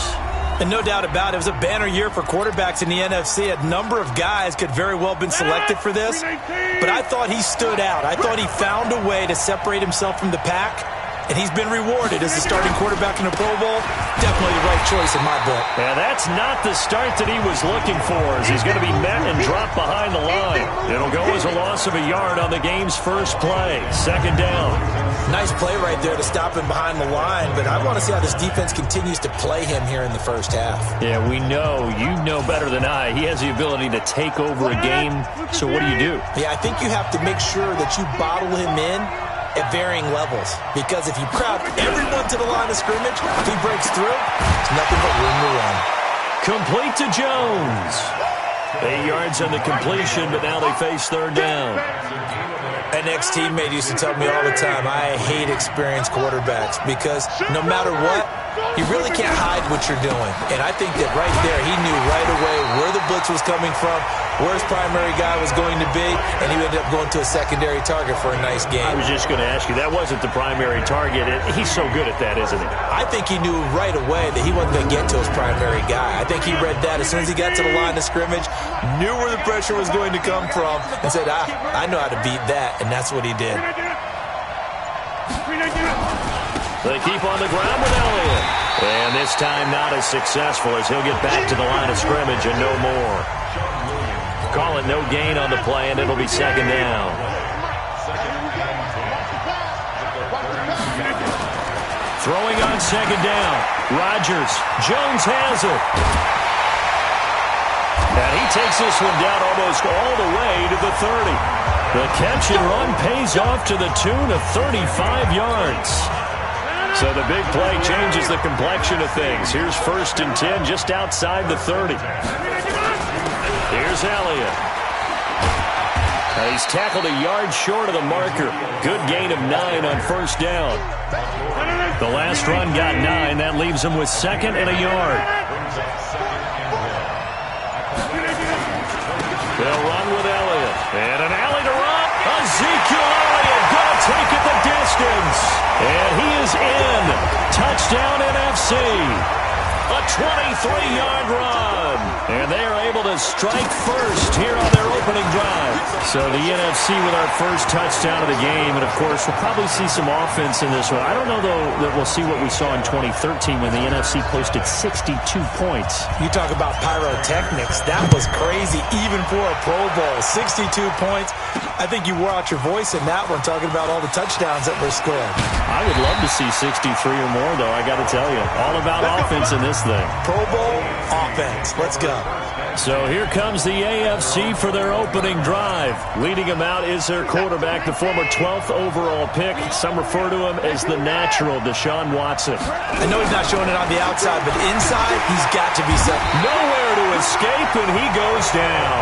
And no doubt about it, it was a banner year for quarterbacks in the NFC. A number of guys could very well have been selected for this, but I thought he stood out. I thought he found a way to separate himself from the pack and he's been rewarded as the starting quarterback in the Pro Bowl. Definitely the right choice in my book. And that's not the start that he was looking for, as he's going to be met and dropped behind the line. It'll go as a loss of a yard on the game's first play. Second down. Nice play right there to stop him behind the line, but I want to see how this defense continues to play him here in the first half. Yeah, we know. You know better than I. He has the ability to take over a game, so what do? Yeah, I think you have to make sure that you bottle him in at varying levels, because if you crowd everyone to the line of scrimmage, if he breaks through, it's nothing but room to run. Complete to Jones. 8 yards on the completion, but now they face third down. An ex-teammate used to tell me all the time, I hate experienced quarterbacks because no matter what, you really can't hide what you're doing. And I think that right there, he knew right away where the blitz was coming from, where his primary guy was going to be, and he ended up going to a secondary target for a nice game. I was just going to ask you, that wasn't the primary target. He's so good at that, isn't he? I think he knew right away that he wasn't going to get to his primary guy. I think he read that as soon as he got to the line of scrimmage, knew where the pressure was going to come from, and said, I know how to beat that, and that's what he did. They keep on the ground with Elliott. And this time not as successful as he'll get back to the line of scrimmage and no more. Call it no gain on the play, and it'll be second down. Throwing on second down. Rodgers. Jones has it. And he takes this one down almost all the way to the 30. The catch and run pays off to the tune of 35 yards. So the big play changes the complexion of things. Here's 1st and 10 just outside the 30. Here's Elliott. Now he's tackled a yard short of the marker. Good gain of 9 on first down. The last run got 9. That leaves him with 2nd and a yard. They'll run with Elliott. And an alley to run. Ezekiel Elliott going to take it the distance. And he is in. Touchdown NFC. A 23-yard run. And they are able to strike first here on their opening drive. So the NFC with our first touchdown of the game. And, of course, we'll probably see some offense in this one. I don't know, though, that we'll see what we saw in 2013 when the NFC posted 62 points. You talk about pyrotechnics. That was crazy, even for a Pro Bowl. 62 points. I think you wore out your voice in that one, talking about all the touchdowns that were scored. I would love to see 63 or more, though, I got to tell you. All about offense in this thing. Pro Bowl offense. Let's go. So here comes the AFC for their opening drive. Leading them out is their quarterback, the former 12th overall pick. Some refer to him as the natural, Deshaun Watson. I know he's not showing it on the outside, but inside, he's got to be something. Nowhere to escape, and he goes down.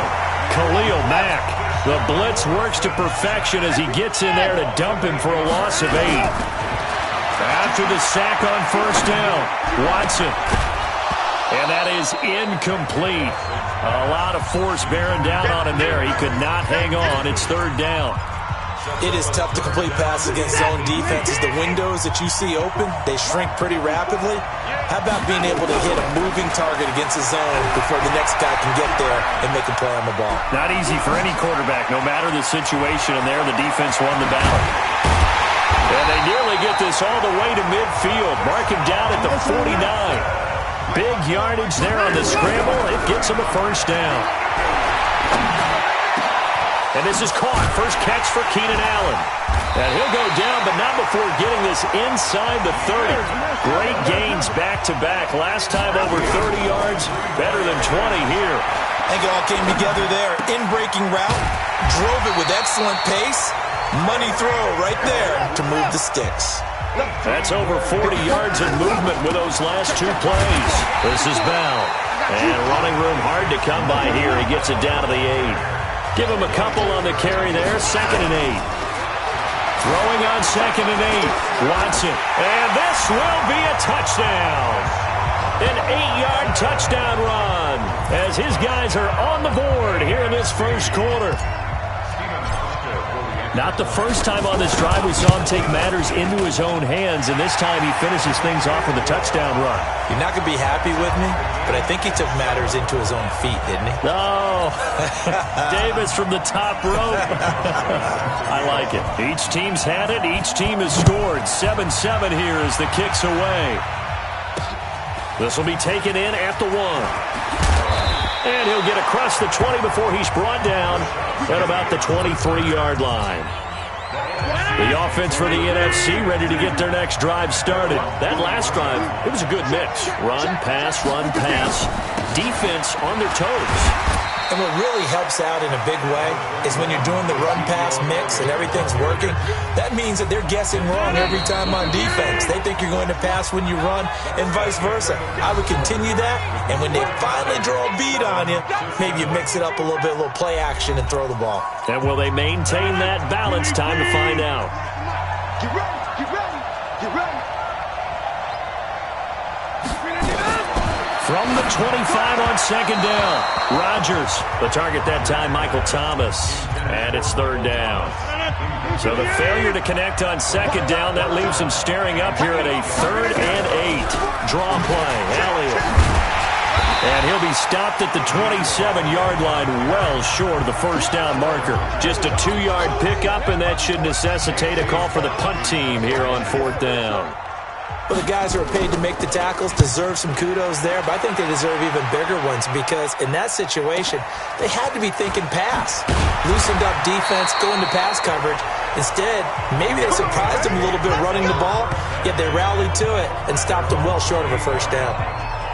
Khalil Mack. The blitz works to perfection as he gets in there to dump him for a loss of 8. After the sack on first down, Watson. And that is incomplete. A lot of force bearing down on him there. He could not hang on. It's third down. It is tough to complete passes against zone defenses. The windows that you see open, they shrink pretty rapidly. How about being able to hit a moving target against a zone before the next guy can get there and make a play on the ball? Not easy for any quarterback, no matter the situation. And there, the defense won the battle. And they nearly get this all the way to midfield. Mark him down at the 49. Big yardage there on the scramble. It gets him a first down. And this is caught. First catch for Keenan Allen. And he'll go down, but not before getting this inside the 30. Great gains back-to-back. Last time over 30 yards, better than 20 here. I think it all came together there. In-breaking route, drove it with excellent pace. Money throw right there to move the sticks. That's over 40 yards of movement with those last 2 plays. This is Bell. And running room hard to come by here. He gets it down to the 8. Give him a couple on the carry there. 2nd and 8. Throwing on 2nd and 8. Watson. And this will be a touchdown. An 8-yard touchdown run as his guys are on the board here in this first quarter. Not the first time on this drive we saw him take matters into his own hands, and this time he finishes things off with a touchdown run. You're not going to be happy with me, but I think he took matters into his own feet, didn't he? No. Davis from the top rope. I like it. Each team's had it. Each team has scored. 7-7 here as the kick's away. This will be taken in at the 1. And he'll get across the 20 before he's brought down at about the 23-yard line. The offense for the NFC ready to get their next drive started. That last drive, it was a good mix. Run, pass, defense on their toes. And what really helps out in a big way is when you're doing the run-pass mix and everything's working, that means that they're guessing wrong every time on defense. They think you're going to pass when you run and vice versa. I would continue that, and when they finally draw a beat on you, maybe you mix it up a little bit, a little play action, and throw the ball. And will they maintain that balance? Time to find out. Get ready, get ready, get ready. From the 25 on second down, Rodgers. The target that time, Michael Thomas. And it's third down. So the failure to connect on second down, that leaves him staring up here at a 3rd and 8. Draw play, Elliott. And he'll be stopped at the 27-yard line, well short of the first down marker. Just a 2-yard pickup, and that should necessitate a call for the punt team here on 4th down. Well, the guys who are paid to make the tackles deserve some kudos there, but I think they deserve even bigger ones because in that situation, they had to be thinking pass. Loosened up defense, going to pass coverage. Instead, maybe they surprised them a little bit running the ball, yet they rallied to it and stopped them well short of a first down.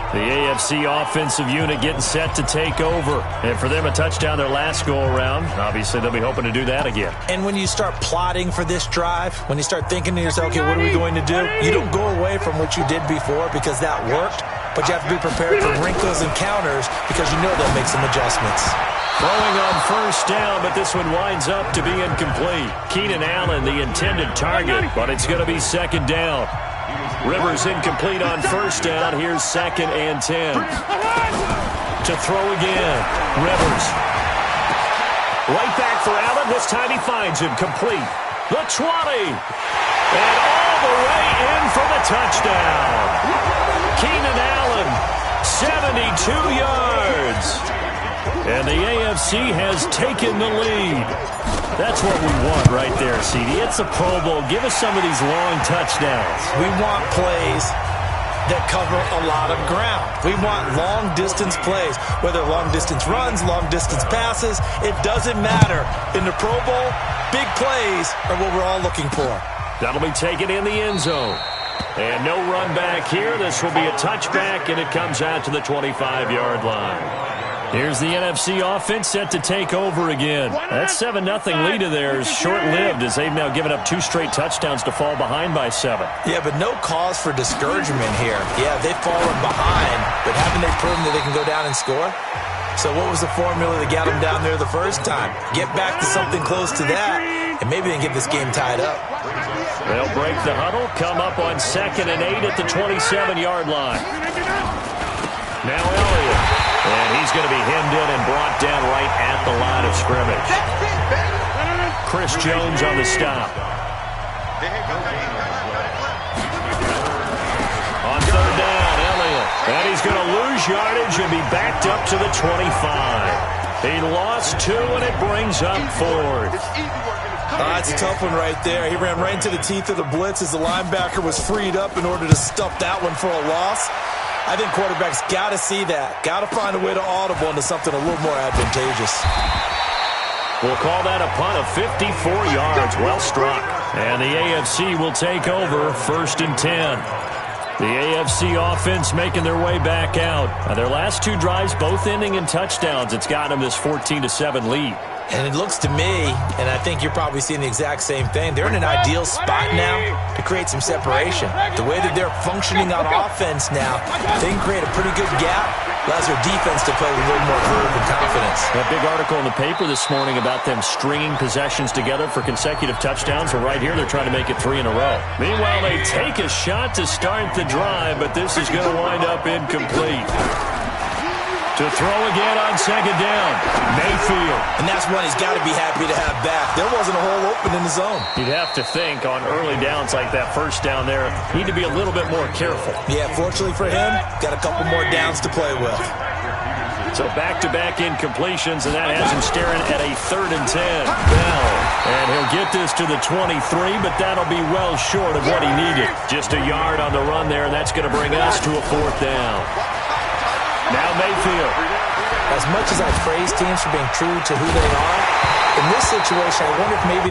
The AFC offensive unit getting set to take over. And for them, a touchdown their last go-around. Obviously, they'll be hoping to do that again. And when you start plotting for this drive, when you start thinking to yourself, okay, what are we going to do? You don't go away from what you did before because that worked, but you have to be prepared for wrinkles and counters because you know they'll make some adjustments. Throwing on first down, but this one winds up to be incomplete. Keenan Allen, the intended target, but it's going to be second down. Rivers incomplete on first down. Here's 2nd and 10. To throw again. Rivers. Right back for Allen. This time he finds him complete. The 20. And all the way in for the touchdown. Keenan Allen, 72 yards. And the AFC has taken the lead. That's what we want right there, CD. It's a Pro Bowl. Give us some of these long touchdowns. We want plays that cover a lot of ground. We want long-distance plays, whether long-distance runs, long-distance passes. It doesn't matter. In the Pro Bowl, big plays are what we're all looking for. That'll be taken in the end zone. And no run back here. This will be a touchback, and it comes out to the 25-yard line. Here's the NFC offense set to take over again. That 7-0 lead of theirs short-lived as they've now given up 2 straight touchdowns to fall behind by 7. Yeah, but no cause for discouragement here. Yeah, they've fallen behind, but haven't they proven that they can go down and score? So what was the formula that got them down there the first time? Get back to something close to that, and maybe they can get this game tied up. They'll break the huddle, come up on 2nd and 8 at the 27-yard line. Now Elliott. And he's going to be hemmed in and brought down right at the line of scrimmage. Chris Jones on the stop. On 3rd down, Elliott. And he's going to lose yardage and be backed up to the 25. He lost 2, and it brings up 4th. That's a tough one right there. He ran right into the teeth of the blitz as the linebacker was freed up in order to stuff that one for a loss. I think quarterbacks got to see that. Got to find a way to audible into something a little more advantageous. We'll call that a punt of 54 yards. Well struck. And the AFC will take over 1st and 10. The AFC offense making their way back out. Their last 2 drives both ending in touchdowns. It's gotten them this 14-7 lead. And it looks to me, and I think you're probably seeing the exact same thing, they're in an ideal spot now to create some separation. The way that they're functioning on offense now, they can create a pretty good gap. Allows their defense to play with a little more verve and confidence. That big article in the paper this morning about them stringing possessions together for consecutive touchdowns. Well, right here, they're trying to make it 3 in a row. Meanwhile, they take a shot to start the drive, but this is going to wind up incomplete. To throw again on second down. Mayfield. And that's one he's got to be happy to have back. There wasn't a hole open in the zone. You'd have to think on early downs like that first down there, need to be a little bit more careful. Yeah, fortunately for him, got a couple more downs to play with. So back-to-back incompletions, and that has him staring at a 3rd and 10. Bell. And he'll get this to the 23, but that'll be well short of what he needed. Just a yard on the run there, and that's going to bring us to a 4th down. Now Mayfield. As much as I praise teams for being true to who they are, in this situation, I wonder if maybe